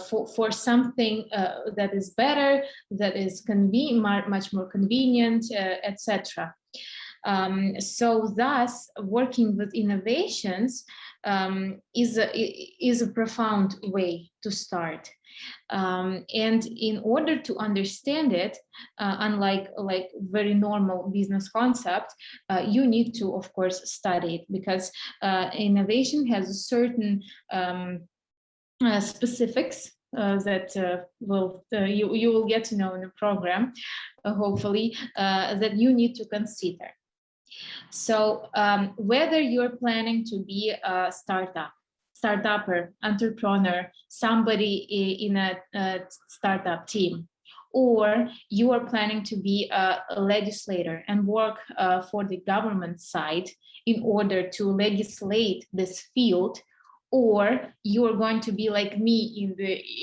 for something that is better, that is much more convenient, etc. So thus, working with innovations is a profound way to start. And in order to understand it, unlike like very normal business concept, you need to, of course, study it, because innovation has a certain specifics that you will get to know in the program, hopefully, that you need to consider. So whether you're planning to be a startupper, entrepreneur, somebody in a startup team, or you are planning to be a legislator and work for the government side in order to legislate this field, or you are going to be like me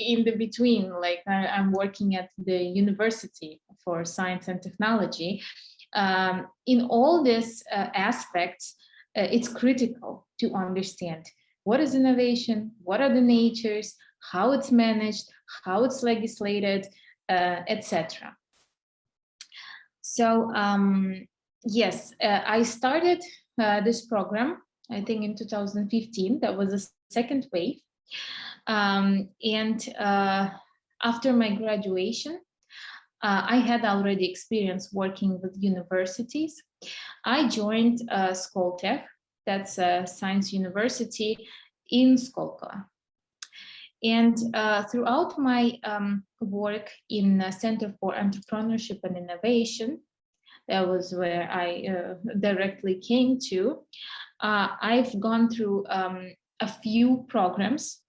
in the between, like I'm working at the University for Science and Technology. In all these aspects, it's critical to understand what is innovation, what are the natures, how it's managed, how it's legislated, etc. So yes, I started this program, I think in 2015. That was the second wave. And after my graduation, I had already experience working with universities. I joined Skoltech, that's a science university in Skoltech. And throughout my work in Center for Entrepreneurship and Innovation, that was where I directly came to, I've gone through a few programs,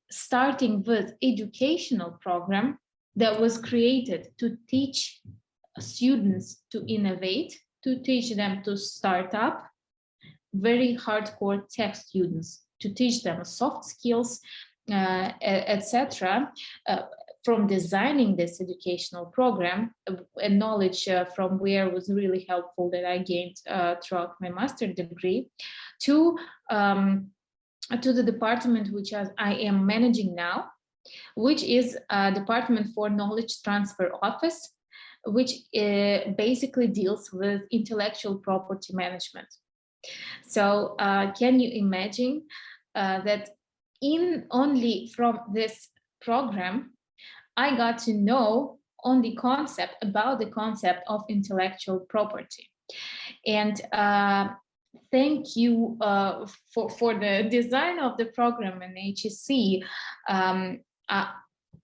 starting with educational program that was created to teach students to innovate, to teach them to start up, very hardcore tech students, to teach them soft skills, etc. From designing this educational program, and knowledge from where was really helpful that I gained throughout my master's degree, to the department which I am managing now, which is a Department for Knowledge Transfer Office, which basically deals with intellectual property management. So can you imagine that only from this program, I got to know on the concept, about the concept of intellectual property. And thank you for the design of the program in HSC.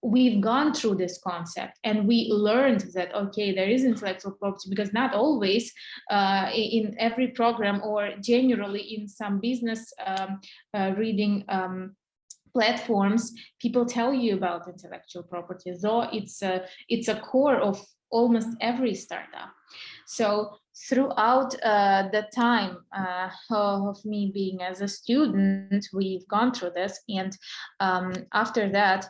We've gone through this concept and we learned that, okay, there is intellectual property, because not always in every program or generally in some business reading platforms, people tell you about intellectual property, though it's a core of almost every startup. So throughout the time of me being as a student, we've gone through this, and after that,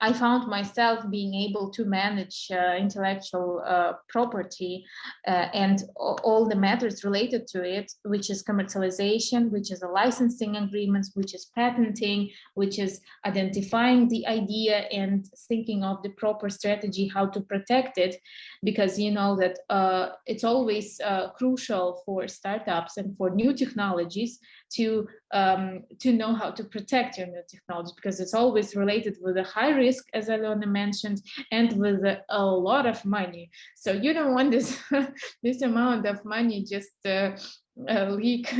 I found myself being able to manage intellectual property and all the matters related to it, which is commercialization, which is a licensing agreements, which is patenting, which is identifying the idea and thinking of the proper strategy, how to protect it, because you know that it's always crucial for startups and for new technologies to know how to protect your new technology, because it's always related with a high risk, as Alena mentioned, and with a lot of money. So you don't want this this amount of money just leak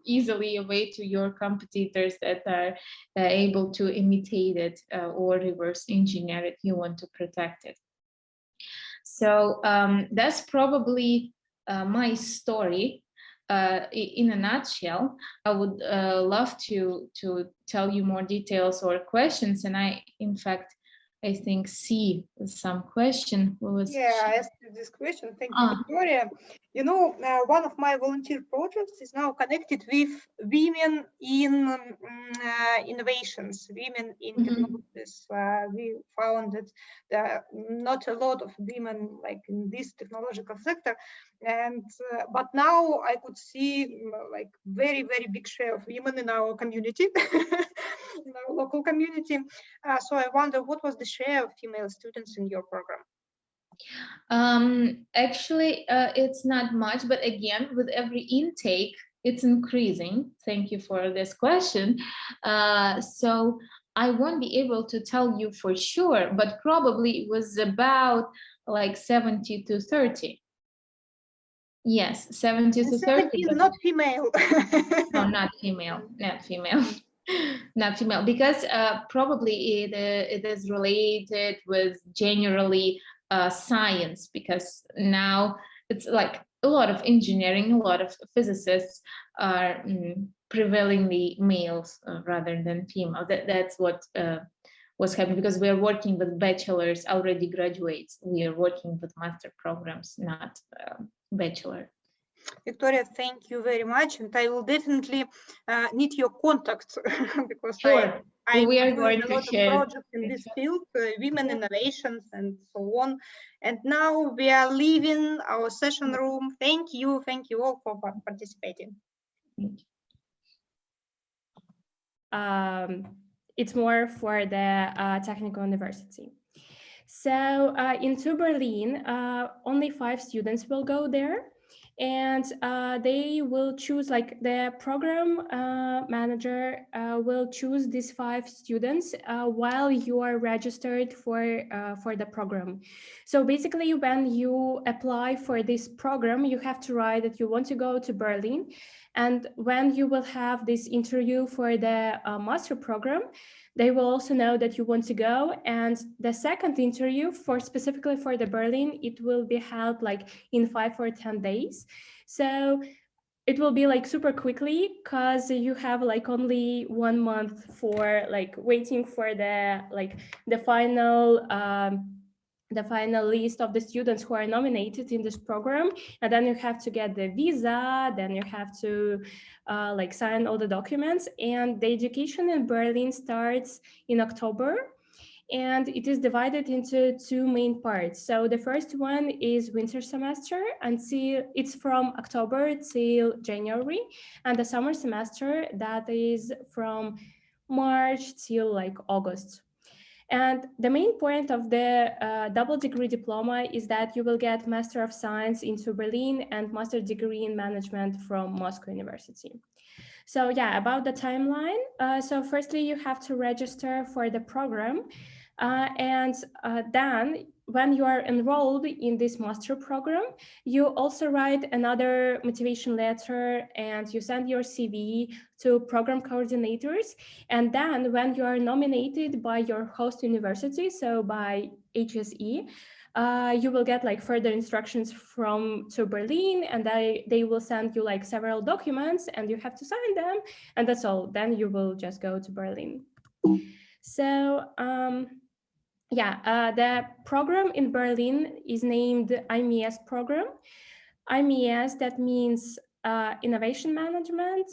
easily away to your competitors that are able to imitate it or reverse engineer it. You want to protect it. So that's probably my story. In a nutshell. I would love to tell you more details or questions, and I, in fact, I think, see some question. What was Yeah, I asked you this question. Thank you, Victoria. You know, one of my volunteer projects is now connected with women in innovations, women in technologies. We found that there are not a lot of women like in this technological sector, and but now I could see like very big share of women in our community, in our local community. So I wonder what was the share of female students in your program? Actually, it's not much, but again, with every intake, it's increasing. Thank you for this question. So I won't be able to tell you for sure, but probably it was about like 70 to 30. Yes, 70 to 30. But not female. No, not female, not female. Not female, because probably it is related with generally science, because now it's like a lot of engineering, a lot of physicists are prevailingly males rather than female. That's what was happening, because we are working with bachelors, already graduates. We are working with master programs, not bachelor. Victoria, thank you very much, and I will definitely need your contact because sure. We are going a lot to share of projects in this field, women innovations and so on. And now we are leaving our session room. Thank you all for participating. It's more for the technical university. So into Berlin, only 5 students will go there. And they will choose, like the program manager will choose these 5 students while you are registered for the program. So basically, when you apply for this program, you have to write that you want to go to Berlin. And when you will have this interview for the master program, they will also know that you want to go. And the second interview specifically for the Berlin, it will be held like in 5 or 10 days. So it will be like super quickly, because you have like only 1 month for like waiting for the final list of the students who are nominated in this program. And then you have to get the visa, then you have to like sign all the documents. And the education in Berlin starts in October, and it is divided into 2 main parts. So the first one is winter semester, until it's from October till January, and the summer semester, that is from March till like August. And the main point of the double degree diploma is that you will get Master of Science into Berlin and Master degree in Management from Moscow University. So yeah, about the timeline. So firstly, you have to register for the program. And then when you are enrolled in this master program, you also write another motivation letter and you send your CV to program coordinators. And then when you are nominated by your host university, so by ISSEK, you will get like further instructions to Berlin, and they will send you like several documents and you have to sign them, and that's all. Then you will just go to Berlin. So the program in Berlin is named IMES program. IMES, that means innovation management,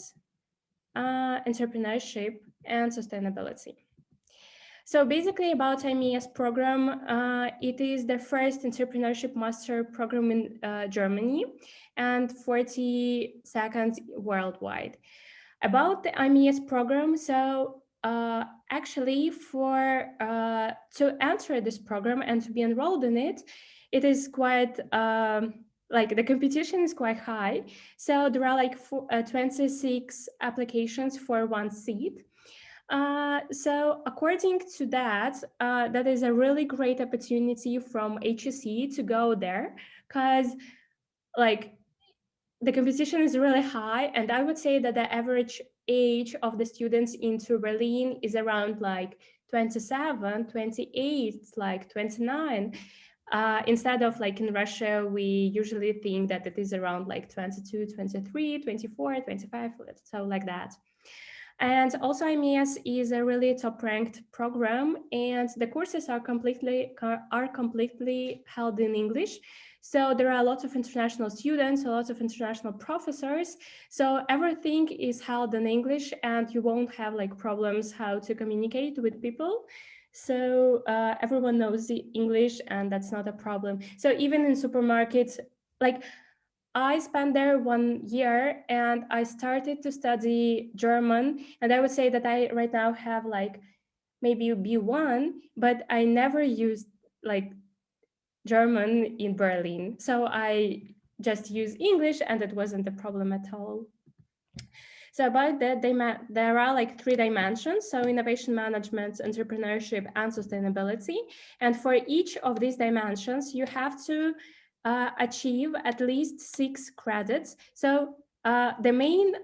entrepreneurship, and sustainability. So basically about IMES program, it is the first entrepreneurship master program in Germany and 42nd worldwide. About the IMES program, so actually to enter this program and to be enrolled in it, it is quite, like the competition is quite high. So there are like 26 applications for 1 seat. So according to that, that is a really great opportunity from ISSEK to go there, because like the competition is really high, and I would say that the average age of the students into Berlin is around like 27, 28, like 29. Instead of like in Russia, we usually think that it is around like 22, 23, 24, 25, so like that. And also IMES is a really top-ranked program, and the courses are completely held in English. So there are a lot of international students, a lot of international professors. So everything is held in English, and you won't have like problems how to communicate with people. So everyone knows the English, and that's not a problem. So even in supermarkets, like I spent there 1 year and I started to study German, and I would say that I right now have like maybe B1, but I never used like German in Berlin. So I just use English, and it wasn't a problem at all. So about that, there are like 3 dimensions. So innovation management, entrepreneurship, and sustainability. And for each of these dimensions, you have to achieve at least 6 credits. So the main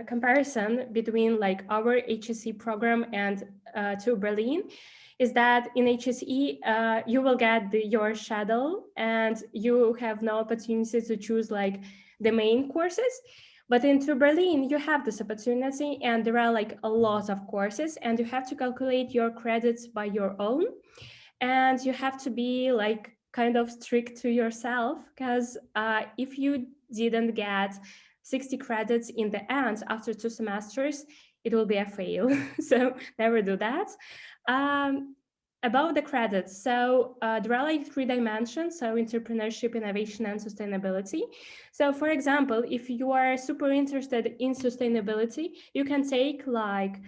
comparison between like our HSE program and to Berlin is that in HSE, you will get your shadow, and you have no opportunity to choose like the main courses. But into Berlin, you have this opportunity, and there are like a lot of courses, and you have to calculate your credits by your own. And you have to be like kind of strict to yourself, because if you didn't get 60 credits in the end after 2 semesters, it will be a fail. So never do that. About the credits, so there are like 3 dimensions, so entrepreneurship, innovation, and sustainability. So for example, if you are super interested in sustainability, you can take like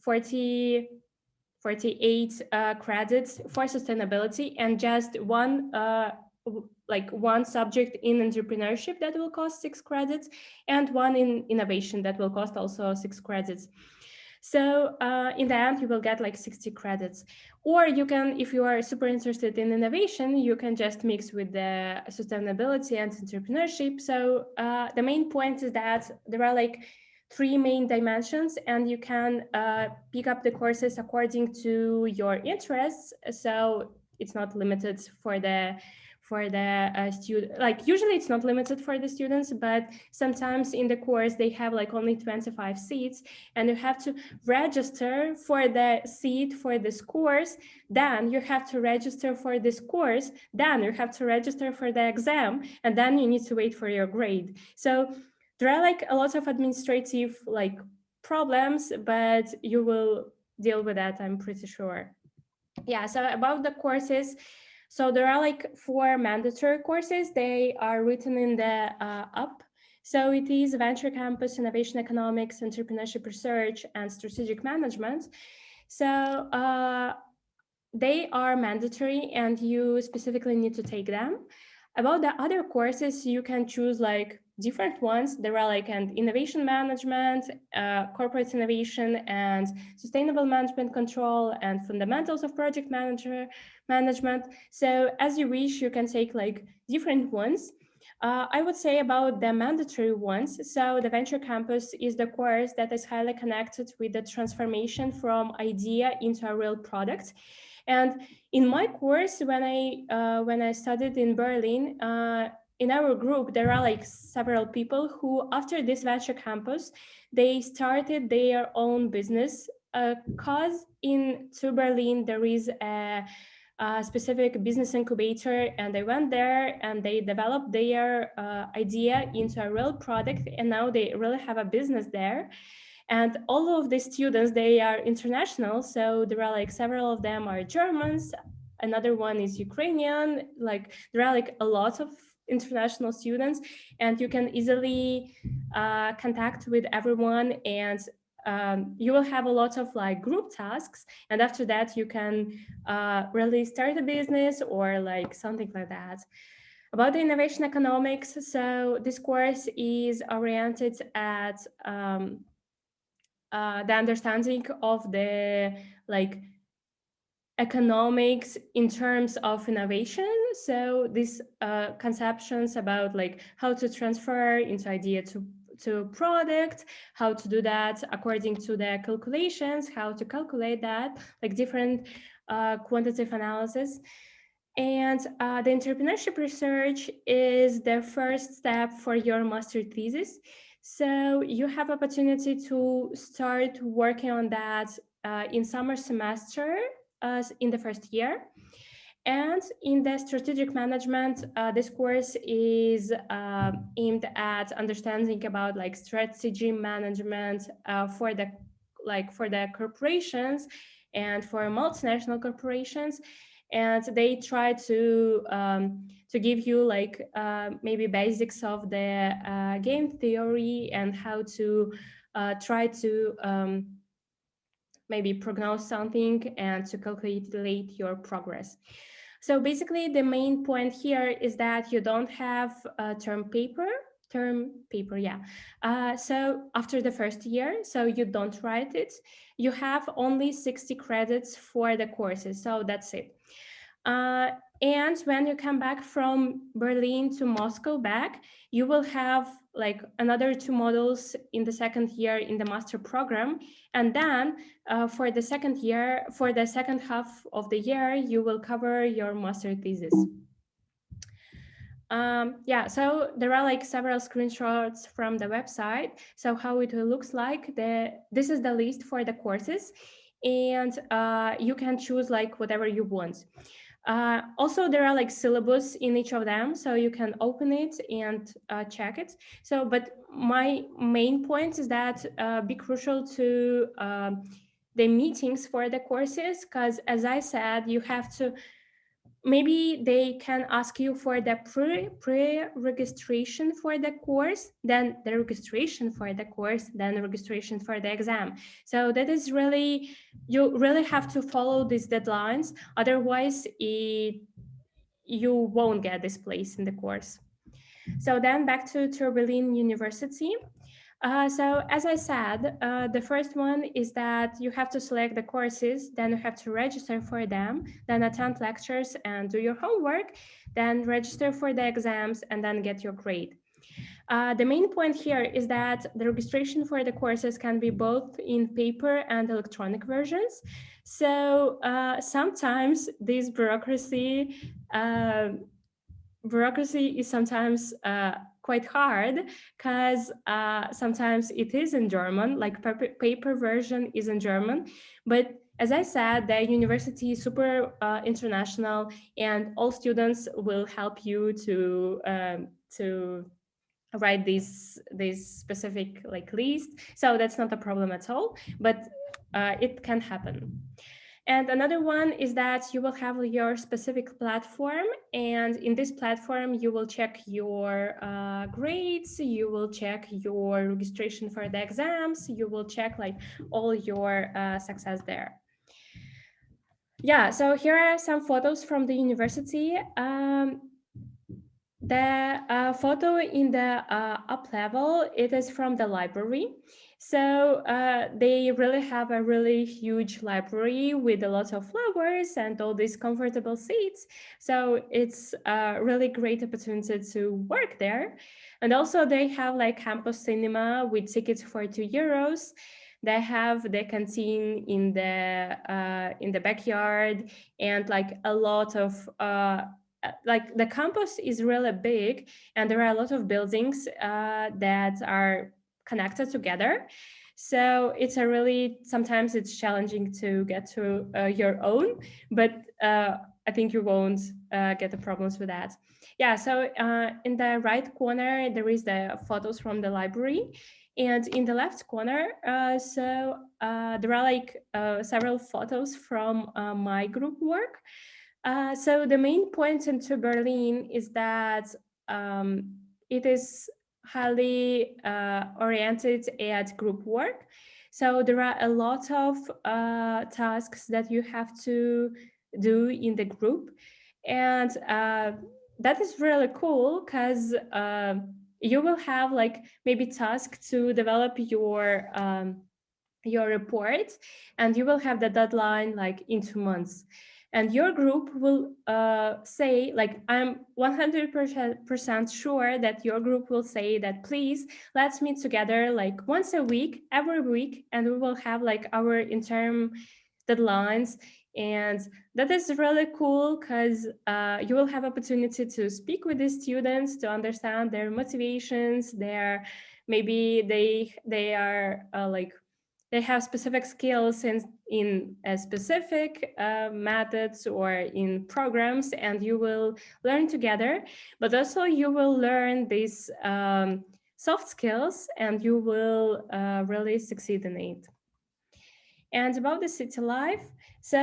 48 credits for sustainability, and just one subject in entrepreneurship that will cost 6 credits, and one in innovation that will cost also 6 credits. So in the end, you will get like 60 credits. Or you can, if you are super interested in innovation, you can just mix with the sustainability and entrepreneurship. So the main point is that there are like 3 main dimensions, and you can pick up the courses according to your interests. So it's not limited for the student, like usually it's not limited for the students, but sometimes in the course they have like only 25 seats, and you have to register for the seat for this course, then you have to register for this course, then you have to register for the exam, and then you need to wait for your grade. So there are like a lot of administrative like problems, but you will deal with that, I'm pretty sure. Yeah, so about the courses, so there are like 4 mandatory courses. They are written in the up. So it is Venture Campus, Innovation Economics, Entrepreneurship Research, and Strategic Management. So they are mandatory, and you specifically need to take them. About the other courses, you can choose like different ones. There are like an innovation management, corporate innovation, and sustainable management control, and fundamentals of project management. So as you wish, you can take like different ones. I would say about the mandatory ones. So the Venture Campus is the course that is highly connected with the transformation from idea into a real product. And in my course, when I studied in Berlin, in our group, there are like several people who, after this Venture Campus, they started their own business. Cause to Berlin, there is a specific business incubator, and they went there and they developed their idea into a real product, and now they really have a business there. And all of the students, they are international. So there are like several of them are Germans. Another one is Ukrainian. Like there are like a lot of international students, and you can easily contact with everyone, and you will have a lot of like group tasks. And after that, you can really start a business or like something like that. About the innovation economics, so this course is oriented at the understanding of the like economics in terms of innovation. So these conceptions about like how to transfer into idea to product, how to do that according to the calculations, how to calculate that, like different quantitative analysis. And the entrepreneurship research is the first step for your master thesis. So you have opportunity to start working on that in summer semester in the first year. And in the strategic management, this course is aimed at understanding about like strategy management for the corporations and for multinational corporations, and they try to give you like maybe basics of the game theory and how to try to maybe prognose something and to calculate your progress. So basically the main point here is that you don't have a term paper, yeah. So after the first year, so you don't write it, you have only 60 credits for the courses, so that's it. And when you come back from Berlin to Moscow back, you will have like another 2 modules in the second year in the master program. And then for the second year, for the second half of the year, you will cover your master thesis. Yeah, so there are like several screenshots from the website. So how it looks like, this is the list for the courses, and you can choose like whatever you want. Also, there are like syllabus in each of them, so you can open it and check it. So, but my main point is that be crucial to the meetings for the courses, because as I said, you have to, maybe they can ask you for the pre-registration for the course, then the registration for the course, then the registration for the exam. So that is really, you really have to follow these deadlines, otherwise you won't get this place in the course. So then back to Berlin University. So as I said, the first one is that you have to select the courses, then you have to register for them, then attend lectures and do your homework, then register for the exams and then get your grade. The main point here is that the registration for the courses can be both in paper and electronic versions. So sometimes this bureaucracy is sometimes quite hard, because sometimes it is in German, like paper version is in German. But as I said, the university is super international, and all students will help you to write this specific like list. So that's not a problem at all, but it can happen. And another one is that you will have your specific platform, and in this platform you will check your grades, you will check your registration for the exams, you will check like all your success there. Yeah, so here are some photos from the university. The photo in the up level, it is from the library. So they really have a really huge library with a lot of flowers and all these comfortable seats. So it's a really great opportunity to work there. And also they have like campus cinema with tickets for €2. They have the canteen in the backyard, and like a lot of like the campus is really big, and there are a lot of buildings that are connected together. So it's a really, sometimes it's challenging to get to your own, but I think you won't get the problems with that. Yeah, so in the right corner, there is the photos from the library. And in the left corner, there are like several photos from my group work. So the main point into Berlin is that it is highly oriented at group work. So there are a lot of tasks that you have to do in the group. And that is really cool, because you will have like maybe task to develop your report, and you will have the deadline like in 2 months. And your group will say, like, I'm 100% sure that your group will say that, please, let's meet together like once a week, every week, and we will have like our interim deadlines. And that is really cool, because you will have opportunity to speak with the students, to understand their motivations, their maybe they are like they have specific skills in a specific methods or in programs, and you will learn together. But also you will learn these soft skills, and you will really succeed in it. And about the city life, so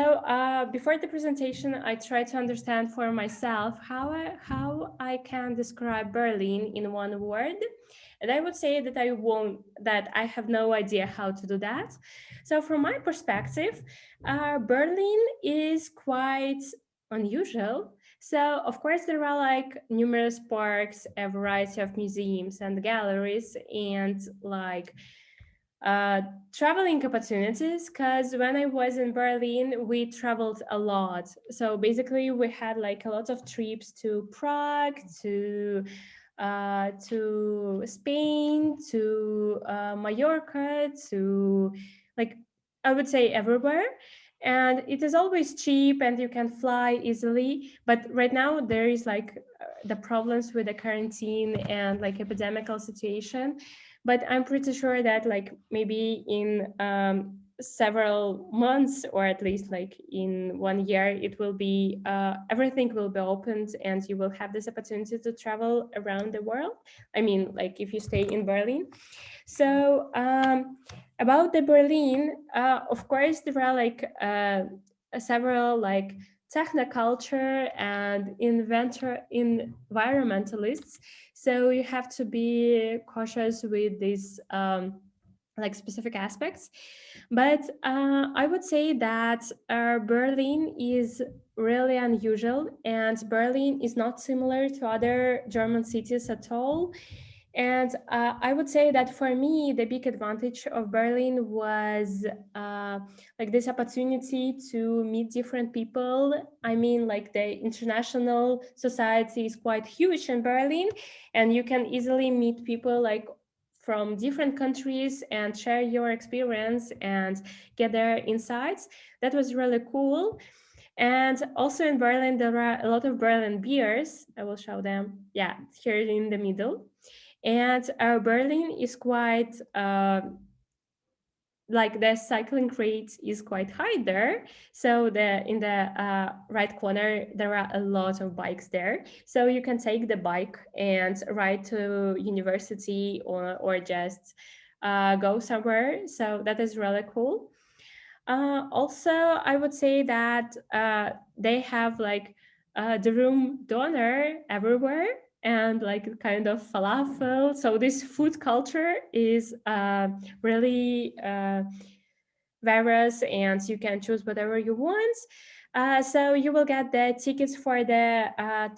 before the presentation, I tried to understand for myself how I can describe Berlin in one word. And I would say that I have no idea how to do that. So from my perspective, Berlin is quite unusual. So of course there are like numerous parks, a variety of museums and galleries, and like traveling opportunities, because when I was in Berlin, we traveled a lot. So basically we had like a lot of trips to Prague, to Spain, to Mallorca, to like, I would say everywhere. And it is always cheap and you can fly easily. But right now there is like the problems with the quarantine and like epidemical situation. But I'm pretty sure that like maybe in several months, or at least like in 1 year, it will be everything will be opened and you will have this opportunity to travel around the world. I mean, like if you stay in Berlin. So about the Berlin, of course there are like several like technoculture and environmentalists. So you have to be cautious with these like specific aspects. But I would say that Berlin is really unusual, and Berlin is not similar to other German cities at all. And I would say that for me, the big advantage of Berlin was like this opportunity to meet different people. I mean, like the international society is quite huge in Berlin, and you can easily meet people like from different countries and share your experience and get their insights. That was really cool. And also in Berlin, there are a lot of Berlin beers. I will show them, yeah, here in the middle. And Berlin is quite, like the cycling rate is quite high there. So in the right corner, there are a lot of bikes there. So you can take the bike and ride to university or just go somewhere. So that is really cool. Also, I would say that they have like the room doner everywhere, and like kind of falafel. So this food culture is really various, and you can choose whatever you want. So you will get the tickets for the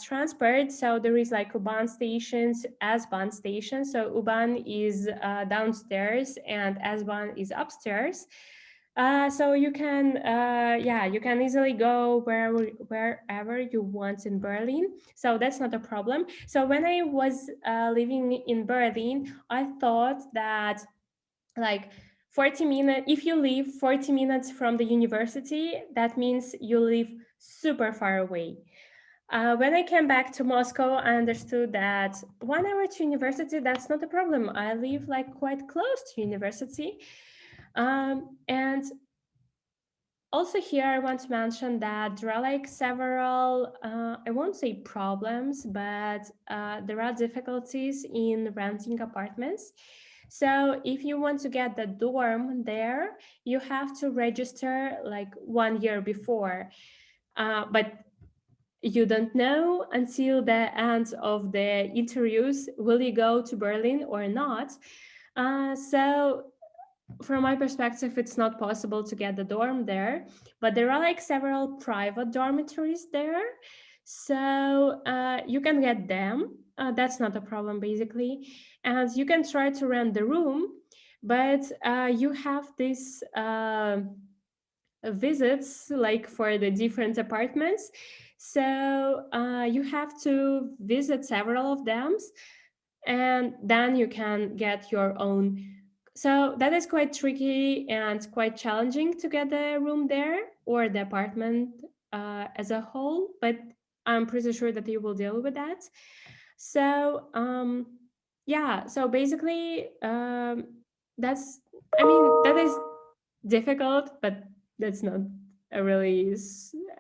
transport. So there is like U-Bahn stations, S-Bahn stations. So U-Bahn is downstairs and S-Bahn is upstairs. So you can, you can easily go wherever you want in Berlin. So that's not a problem. So when I was living in Berlin, I thought that like 40 minutes, if you live 40 minutes from the university, that means you live super far away. When I came back to Moscow, I understood that 1 hour to university, that's not a problem. I live like quite close to university. And also here, I want to mention that there are like several, I won't say problems, but there are difficulties in renting apartments. So if you want to get the dorm there, you have to register like 1 year before, but you don't know until the end of the interviews, will you go to Berlin or not? So from my perspective, it's not possible to get the dorm there, but there are like several private dormitories there. So you can get them. That's not a problem, basically. And you can try to rent the room, but you have these visits like for the different apartments. So you have to visit several of them, and then you can get your own. So that is quite tricky and quite challenging to get the room there or the apartment as a whole, but I'm pretty sure that you will deal with that. So Yeah, so basically, that's, I mean, that is difficult, but that's not a really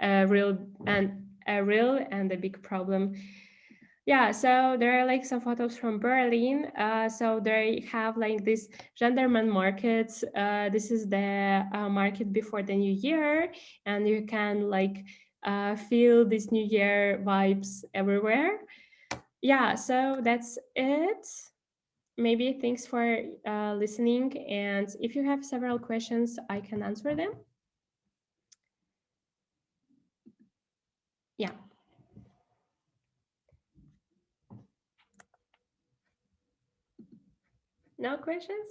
a real and a big problem. Yeah, so there are like some photos from Berlin. So they have like this gendarmen markets. This is the market before the new year, and you can like feel this new year vibes everywhere. Yeah, so that's it. Maybe thanks for listening. And if you have several questions, I can answer them. Yeah. No questions?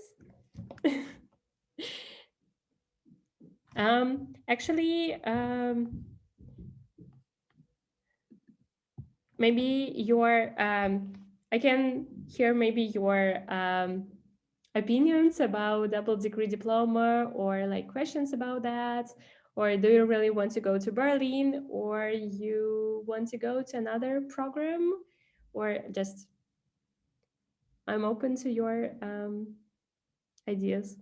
Actually, maybe your, I can hear maybe your opinions about double degree diploma, or like questions about that, or do you really want to go to Berlin, or you want to go to another program, or just, I'm open to your ideas.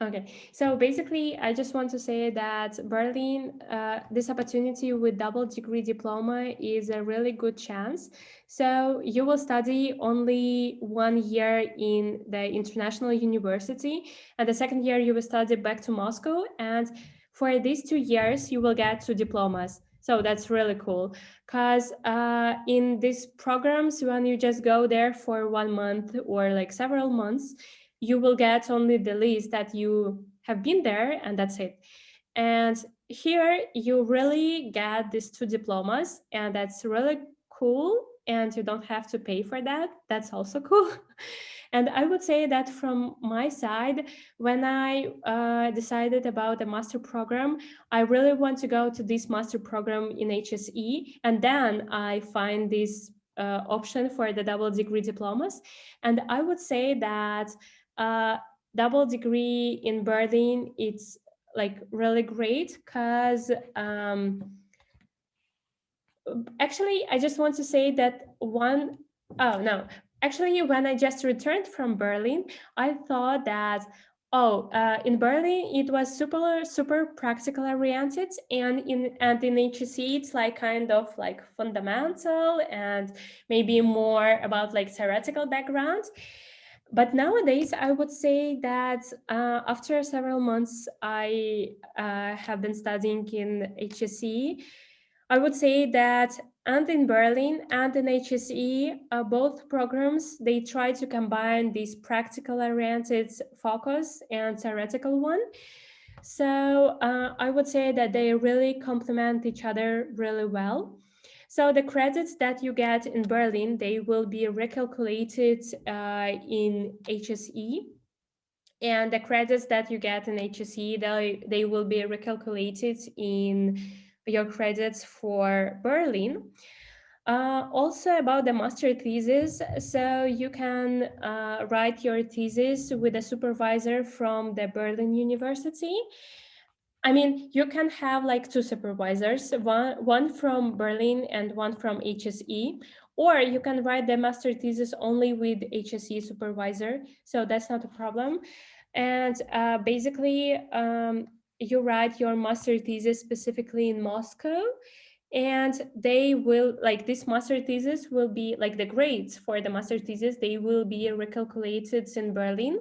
Okay, so basically, I just want to say that Berlin, this opportunity with double degree diploma is a really good chance. So you will study only 1 year in the international university, and the second year you will study back to Moscow. And for these 2 years, you will get 2 diplomas. So that's really cool, because in these programs, when you just go there for 1 month or like several months, you will get only the list that you have been there, and that's it. And here you really get these 2 diplomas, and that's really cool, and you don't have to pay for that. That's also cool. And I would say that from my side, when I decided about the master program, I really want to go to this master program in HSE, and then I find this option for the double degree diplomas. And I would say that double degree in Berlin, it's like really great, because actually I just want to say that actually when I just returned from Berlin, I thought that in Berlin it was super practical oriented, and in HSE it's like kind of like fundamental and maybe more about like theoretical background. But nowadays, I would say that after several months, I have been studying in HSE. I would say that and in Berlin and in HSE, both programs, they try to combine this practical-oriented focus and theoretical one. So I would say that they really complement each other really well. So the credits that you get in Berlin, they will be recalculated in HSE. And the credits that you get in HSE, they will be recalculated in your credits for Berlin. Also about the master thesis, so you can write your thesis with a supervisor from the Berlin University. I mean, you can have like 2 supervisors, one from Berlin and one from HSE, or you can write the master thesis only with HSE supervisor, so that's not a problem. And basically, you write your master thesis specifically in Moscow, and they will, like this master thesis will be, like the grades for the master thesis, they will be recalculated in Berlin.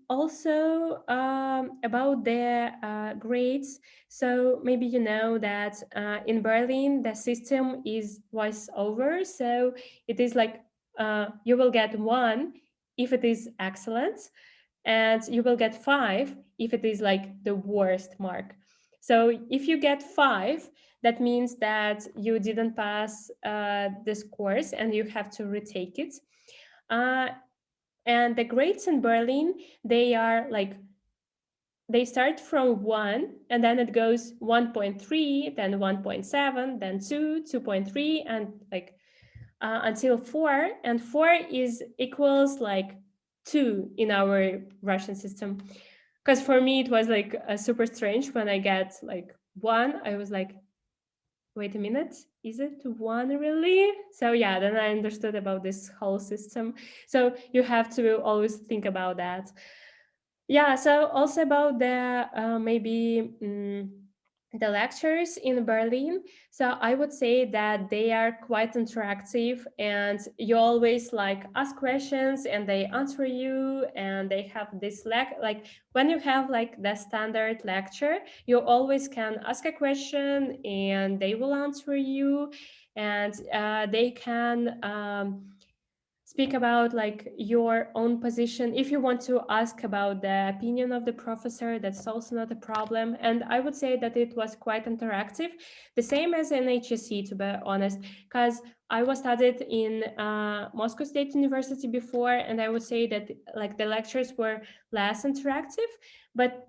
Also about the grades, so maybe you know that in Berlin the system is voice-over, so it is like you will get 1 if it is excellent, and you will get 5 if it is like the worst mark. So if you get 5, that means that you didn't pass this course and you have to retake it. And the grades in Berlin, they are like, they start from 1, and then it goes 1.3, then 1.7, then 2, 2.3, and like until 4. And 4 is equals like 2 in our Russian system. Because for me, it was like super strange when I get like 1, I was like, wait a minute, is it 1 really? So yeah, then I understood about this whole system. So you have to always think about that. Yeah, so also about the maybe the lectures in Berlin. So I would say that they are quite interactive, and you always like ask questions and they answer you, and they have this like when you have like the standard lecture, you always can ask a question and they will answer you, and they can speak about like your own position. If you want to ask about the opinion of the professor, that's also not a problem. And I would say that it was quite interactive, the same as in HSE, to be honest, because I was studied in Moscow State University before, and I would say that like the lectures were less interactive, but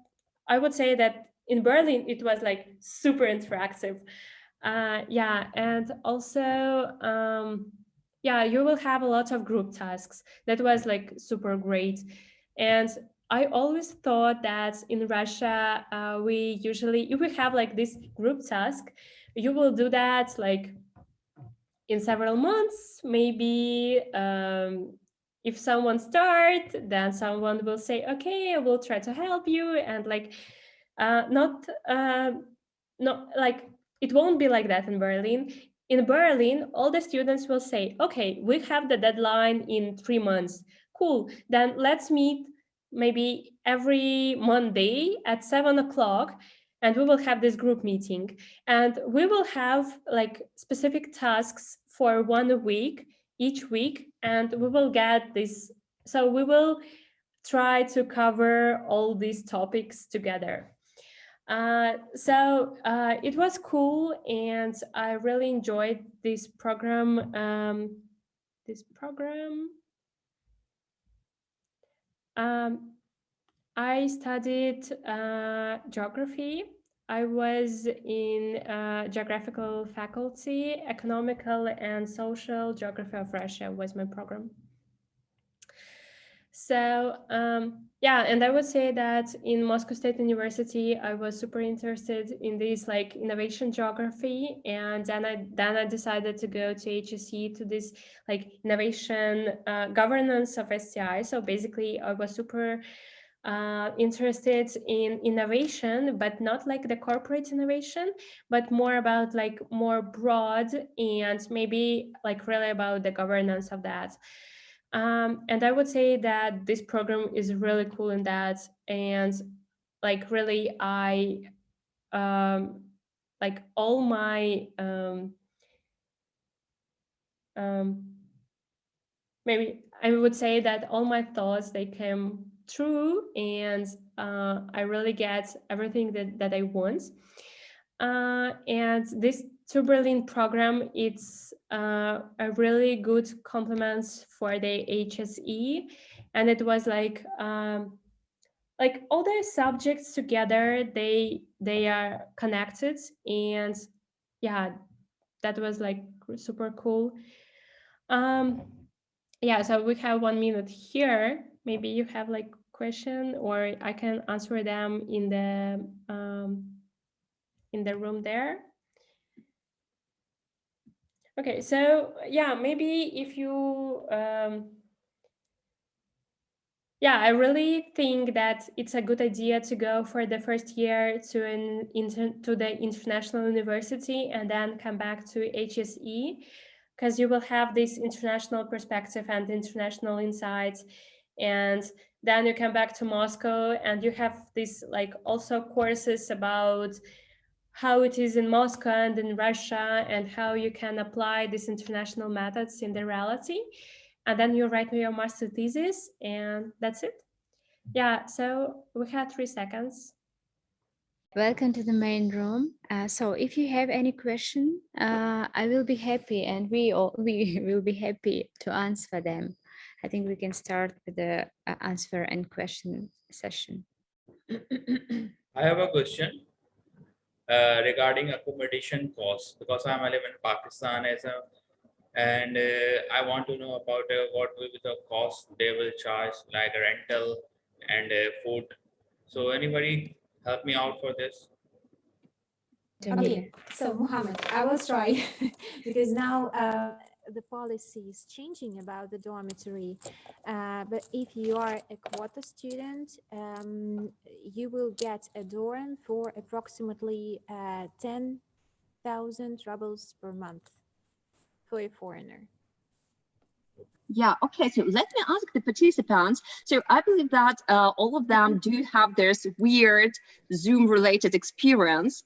I would say that in Berlin it was like super interactive. Yeah, and also yeah, you will have a lot of group tasks. That was like super great. And I always thought that in Russia, we usually, if we have like this group task, you will do that like in several months, maybe if someone starts, then someone will say, okay, I will try to help you. And like, not like, it won't be like that in Berlin. In Berlin, all the students will say, okay, we have the deadline in 3 months. Cool, then let's meet maybe every Monday at 7 o'clock, and we will have this group meeting. And we will have like specific tasks for 1 week, each week, and we will get this. So we will try to cover all these topics together. So it was cool, and I really enjoyed this program. I studied geography. I was in geographical faculty. Economical and social geography of Russia was my program. So yeah, and I would say that in Moscow State University, I was super interested in this like innovation geography, and then I decided to go to HSE to this like innovation governance of STI. So basically, I was super interested in innovation, but not like the corporate innovation, but more about like more broad, and maybe like really about the governance of that. And I would say that this program is really cool in that, and like really I like all my maybe I would say that all my thoughts, they came true, and I really get everything that I want. And this to Berlin program, it's a really good complement for the HSE, and it was like all the subjects together, they are connected, and yeah, that was like super cool. Yeah, so we have 1 minute here. Maybe you have like question, or I can answer them in the room there. Okay, so yeah, maybe if you yeah, I really think that it's a good idea to go for the first year to to the international university, and then come back to HSE, because you will have this international perspective and international insights. And then you come back to Moscow, and you have this like also courses about how it is in Moscow and in Russia, and how you can apply these international methods in the reality. And then you write your master thesis, and that's it. Yeah, so we had 3 seconds. Welcome to the main room. So if you have any question, I will be happy, and we will be happy to answer them. I think we can start with the answer and question session. I have a question regarding accommodation costs, because I live in Pakistan and I want to know about what will be the cost they will charge, like rental and food. So anybody help me out for this? Okay, so Mohammed, I will try because now the policy is changing about the dormitory. But if you are a quota student, you will get a dorm for approximately 10,000 rubles per month for a foreigner. Yeah, okay, so let me ask the participants. So I believe that all of them do have this weird Zoom-related experience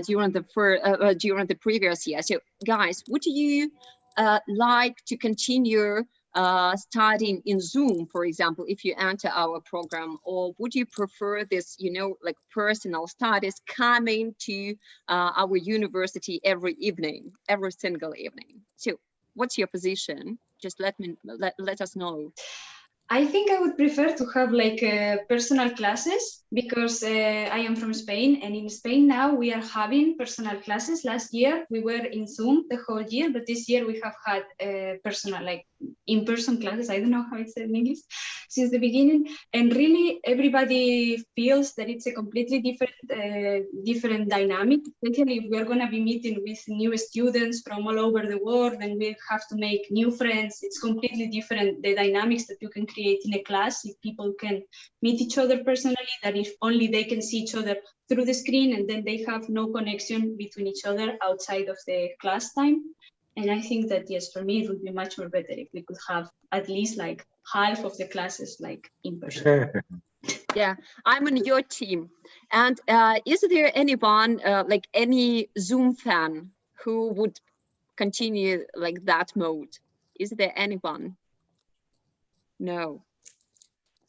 during the previous year. So guys, would you like to continue studying in Zoom, for example, if you enter our program, or would you prefer this, you know, like personal studies coming to our university every evening, every single evening? So what's your position? Just let us know. I think I would prefer to have like personal classes because I am from Spain, and in Spain now we are having personal classes. Last year we were in Zoom the whole year, but this year we have had personal, like in-person classes. I don't know how it's said in English, since the beginning, and really everybody feels that it's a completely different dynamic, especially if we're going to be meeting with new students from all over the world and we have to make new friends. It's completely different, the dynamics that you can create in a class if people can meet each other personally, that if only they can see each other through the screen and then they have no connection between each other outside of the class time. And I think that, yes, for me, it would be much more better if we could have at least like half of the classes like in person. Yeah, I'm on your team. And is there anyone, like any Zoom fan who would continue like that mode? Is there anyone? No.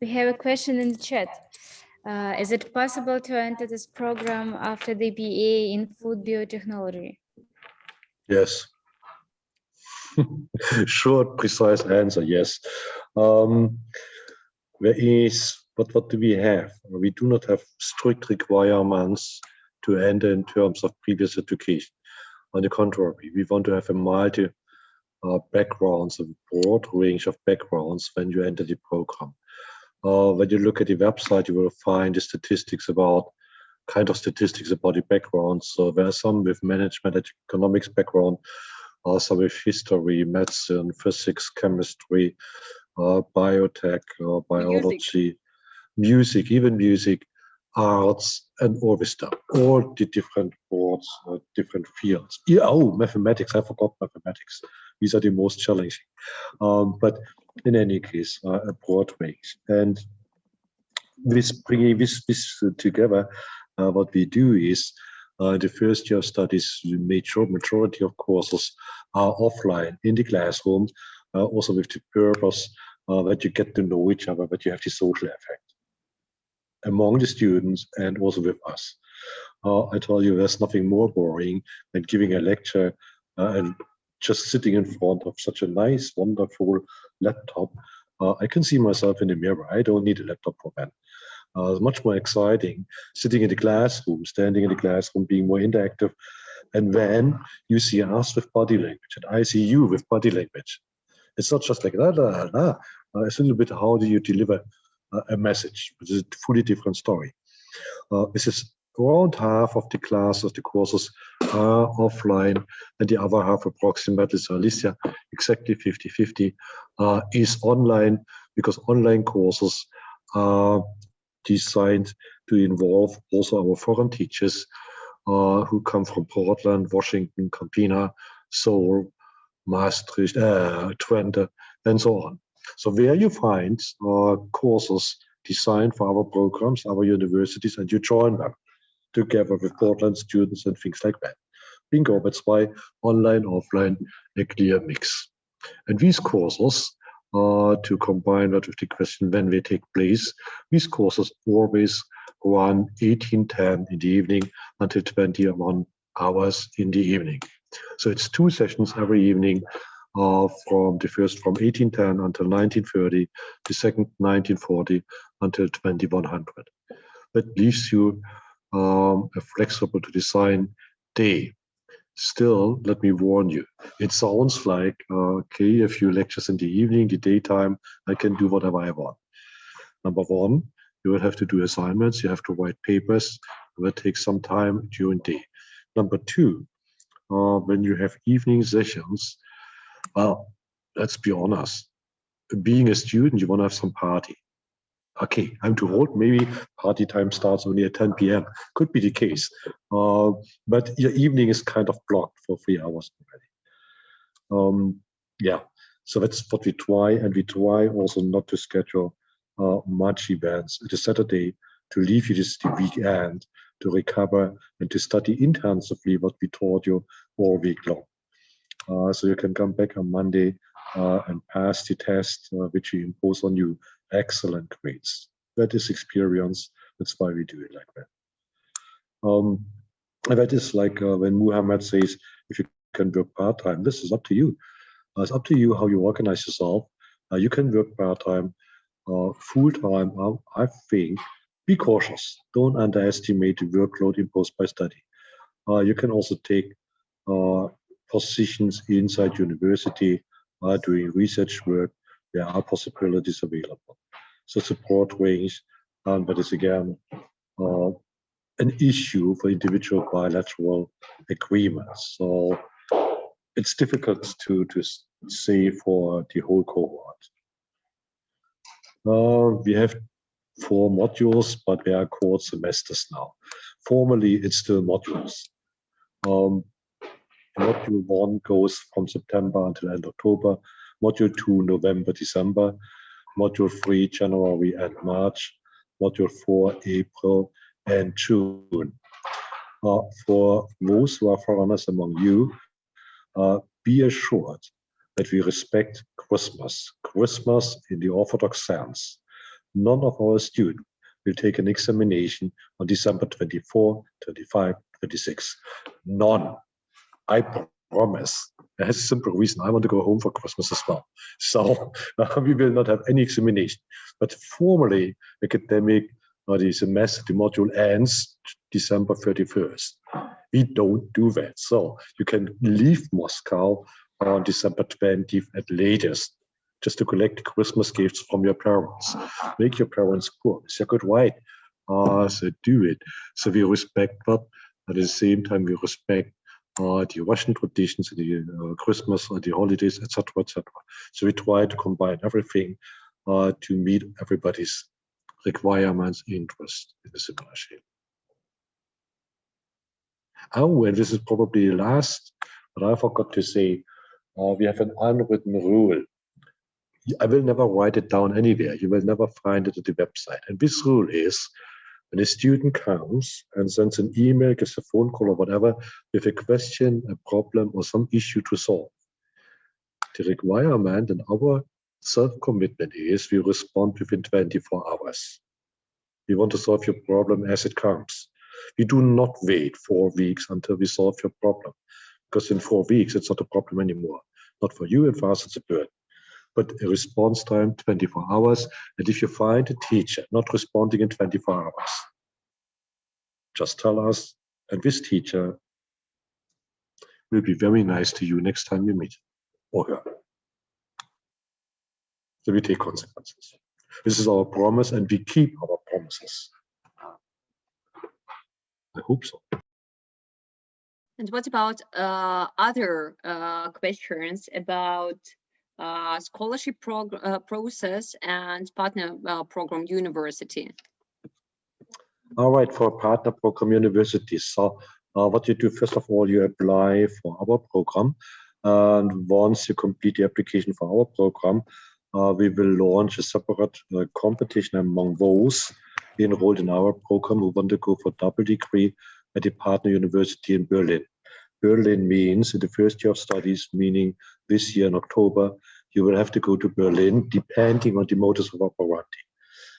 We have a question in the chat. Is it possible to enter this program after the BA in food biotechnology? Yes. Short, precise answer, yes. What do we have? We do not have strict requirements to enter in terms of previous education. On the contrary, we want to have a multi backgrounds, a broad range of backgrounds when you enter the program. When you look at the website, you will find the statistics about the backgrounds. So there are some with management, economics background, some with history, medicine, physics, chemistry, biotech, biology, music, even music, arts, and all this stuff. All the different boards, different fields. Yeah, oh, mathematics, I forgot mathematics. These are the most challenging. But in any case, a broad range. And with bringing this together, what we do is the first year of studies, the majority of courses are offline in the classroom, also with the purpose that you get to know each other, that you have the social effect among the students and also with us. I tell you, there's nothing more boring than giving a lecture and just sitting in front of such a nice, wonderful laptop. I can see myself in the mirror. I don't need a laptop for that. It's much more exciting sitting in the classroom, standing in the classroom, being more interactive. And then you see us with body language, and I see you with body language. It's not just like, la, la, la. It's a little bit, how do you deliver a message? It's a fully different story. This is around half of the classes, the courses are offline, and the other half, approximately, so Alicia, exactly 50-50, is online, because online courses are designed to involve also our foreign teachers who come from Portland, Washington, Campina, Seoul, Maastricht, Twente, and so on. So there you find courses designed for our programs, our universities, and you join them together with Portland students and things like that. Bingo, that's why online, offline, a clear mix. And these courses, to combine that with the question when they take place, these courses always run 18:10 in the evening until 21 hours in the evening. So it's 2 sessions every evening, from the first from 18:10 until 19:30, the second 19:40 until 2100. That leaves you a flexible to design day. Still, let me warn you, it sounds like, okay, a few lectures in the evening, the daytime, I can do whatever I want. Number one, you will have to do assignments, you have to write papers, it will take some time during day. Number two, when you have evening sessions, well, let's be honest, being a student, you want to have some party. Okay, I'm too old, maybe party time starts only at 10 p.m. Could be the case, but your evening is kind of blocked for 3 hours already. Yeah, so that's what we try, and we try also not to schedule much events. It is Saturday to leave you this the weekend to recover and to study intensively what we taught you all week long. So you can come back on Monday and pass the test which we impose on you. Excellent grades. That is experience. That's why we do it like that. And that is like when Muhammad says, if you can work part-time, this is up to you. It's up to you how you organize yourself. You can work part-time, full-time. I think, be cautious. Don't underestimate the workload imposed by study. You can also take positions inside university, doing research work. There are possibilities available. So support range, but it's again an issue for individual bilateral agreements. So it's difficult to say for the whole cohort. We have 4 modules, but they are called semesters now. Formally, it's still modules. Module 1 goes from September until end October. Module 2, November, December. Module 3, January and March. Module 4, April and June. For those who are foreigners among you, be assured that we respect Christmas. Christmas in the Orthodox sense. None of our students will take an examination on December 24, 25, 26. None. I promise. It has a simple reason. I want to go home for Christmas as well. So we will not have any examination. But formally, academic, the semester, the module ends December 31st. We don't do that. So you can leave Moscow on December 20th at latest, just to collect Christmas gifts from your parents. Make your parents poor. It's a good right. So do it. So we respect that. At the same time, we respect the Russian traditions, the Christmas, the holidays, etc., etc. So we try to combine everything to meet everybody's requirements, interest in the similar shape. Oh, and this is probably the last, but I forgot to say, we have an unwritten rule. I will never write it down anywhere. You will never find it at the website. And this rule is, when a student comes and sends an email, gives a phone call or whatever, with a question, a problem, or some issue to solve, the requirement and our self-commitment is we respond within 24 hours. We want to solve your problem as it comes. We do not wait 4 weeks until we solve your problem, because in 4 weeks, it's not a problem anymore. Not for you, and for us, it's a burden. But a response time, 24 hours. And if you find a teacher not responding in 24 hours, just tell us, and this teacher will be very nice to you next time you meet or her. So we take consequences. This is our promise, and we keep our promises. I hope so. And what about other questions about scholarship process and partner program university? All right, for partner program universities. So what you do, first of all, you apply for our program. And once you complete the application for our program, we will launch a separate competition among those enrolled in our program who want to go for double degree at the partner university in Berlin. Berlin means in the first year of studies, meaning this year in October, you will have to go to Berlin depending on the modus of operandi.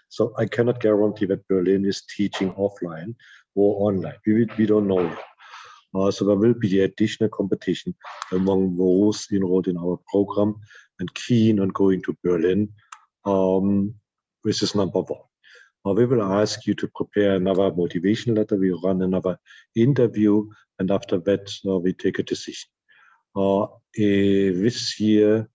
So I cannot guarantee that Berlin is teaching offline or online. We don't know yet. So there will be additional competition among those enrolled in our program and keen on going to Berlin. This is number 1. We will ask you to prepare another motivation letter. We run another interview, and after that, we take a decision. This year,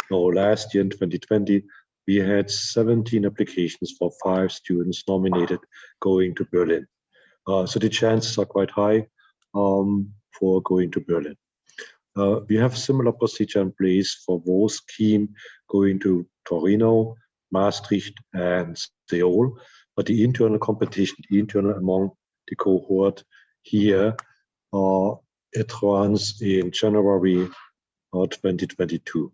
or last year in 2020, we had 17 applications for 5 students nominated going to Berlin. So the chances are quite high. for going to Berlin. We have similar procedure in place for those scheme going to Torino, Maastricht, and Seoul. But the internal competition, the internal among the cohort here, it runs in January 2022.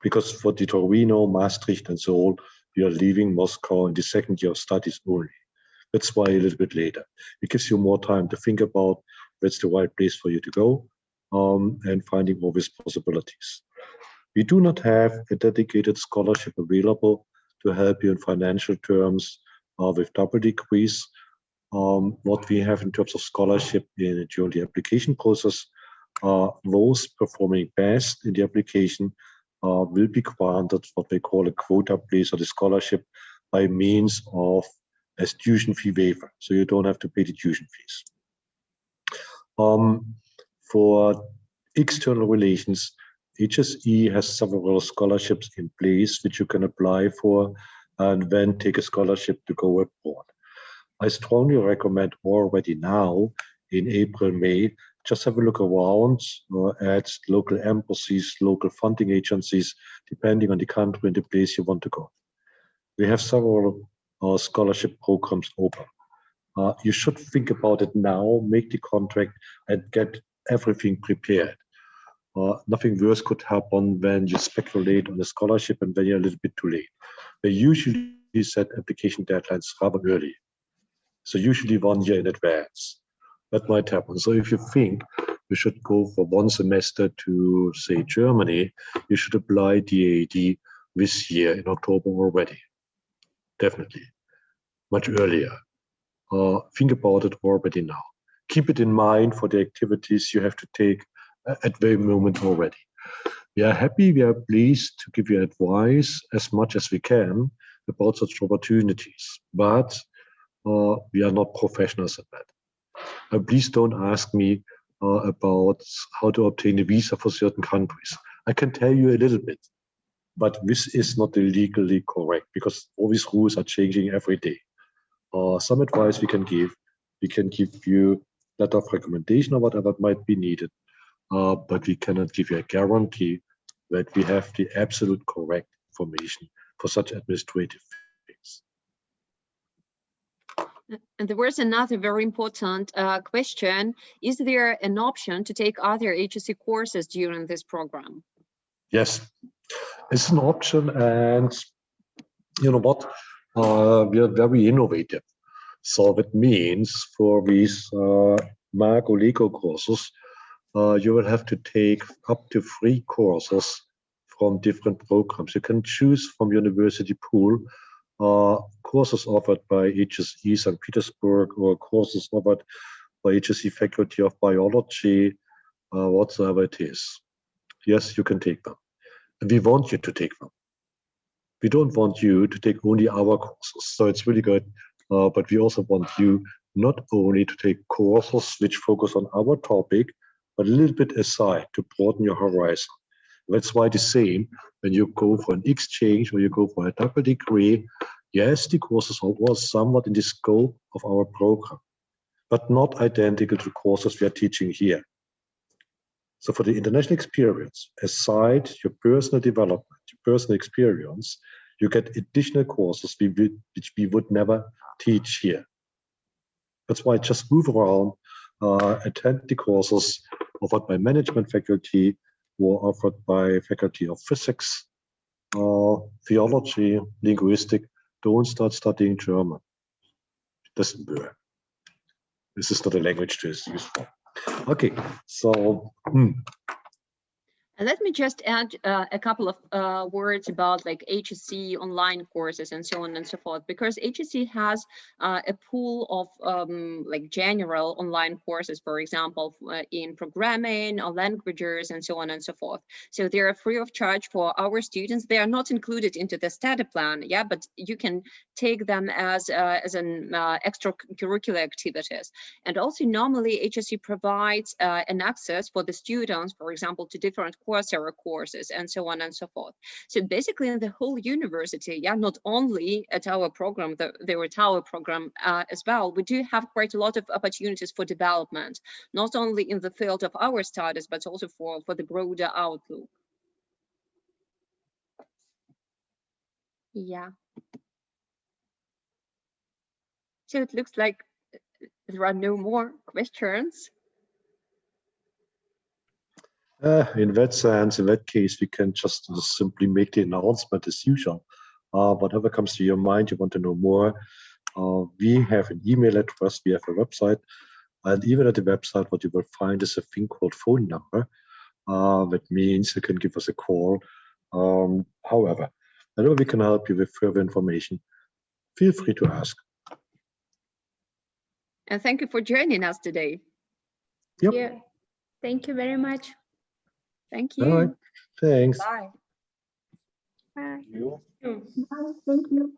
Because for the Torino, Maastricht, and Seoul, you are leaving Moscow in the second year of studies only. That's why a little bit later. It gives you more time to think about what's the right place for you to go, and finding all these possibilities. We do not have a dedicated scholarship available to help you in financial terms with double degrees. What we have in terms of scholarship during the application process, those performing best in the application will be granted what they call a quota place or the scholarship by means of a tuition fee waiver. So you don't have to pay the tuition fees. For external relations, HSE has several scholarships in place which you can apply for and then take a scholarship to go abroad. I strongly recommend already now in April, May, just have a look around at local embassies, local funding agencies, depending on the country and the place you want to go. We have several scholarship programs open. You should think about it now, make the contract and get everything prepared. Nothing worse could happen when you speculate on a scholarship and then you're a little bit too late. They usually set application deadlines rather early. So usually 1 year in advance. That might happen. So if you think you should go for 1 semester to, say, Germany, you should apply DAAD this year in October already. Definitely. Much earlier. Think about it already now. Keep it in mind for the activities you have to take at the moment already. We are happy, we are pleased to give you advice as much as we can about such opportunities, but we are not professionals at that. Please don't ask me about how to obtain a visa for certain countries. I can tell you a little bit, but this is not legally correct because all these rules are changing every day. Some advice we can give you a letter of recommendation or whatever might be needed, but we cannot give you a guarantee that we have the absolute correct information for such administrative things. And there was another very important question. Is there an option to take other HSE courses during this program? Yes, it's an option, and you know what? We are very innovative. So that means for these Marco Lego courses, you will have to take up to 3 courses from different programs. You can choose from university pool courses offered by HSE St. Petersburg or courses offered by HSE Faculty of Biology, whatsoever it is. Yes, you can take them. And we want you to take them. We don't want you to take only our courses. So it's really good. But we also want you not only to take courses which focus on our topic, but a little bit aside to broaden your horizon. That's why the same when you go for an exchange or you go for a double degree, yes, the courses are all somewhat in the scope of our program, but not identical to courses we are teaching here. So for the international experience, aside your personal development, your personal experience, you get additional courses which we would never teach here. That's why just move around, attend the courses offered by management faculty or offered by faculty of physics, theology, linguistic. Don't start studying German. It doesn't work. This is not a language to use for. Okay, so. And let me just add a couple of words about like HSE online courses and so on and so forth, because HSE has a pool of like general online courses, for example, in programming or languages and so on and so forth. So they are free of charge for our students. They are not included into the study plan, yeah, but you can take them as an extracurricular activities. And also normally HSE provides an access for the students, for example, to different courses Coursera courses, and so on and so forth. So basically in the whole university, yeah, not only at our program, there at our program as well, we do have quite a lot of opportunities for development, not only in the field of our studies, but also for the broader outlook. Yeah. So it looks like there are no more questions. In that sense, in that case, we can just simply make the announcement as usual. Whatever comes to your mind, you want to know more, we have an email address, we have a website, and even at the website, what you will find is a thing called phone number. That means you can give us a call. However, whenever we can help you with further information, feel free to ask. And thank you for joining us today. Yep. Yeah. Thank you very much. Thank you. All right. Thanks. Bye. Bye. Mm. Bye. Thank you.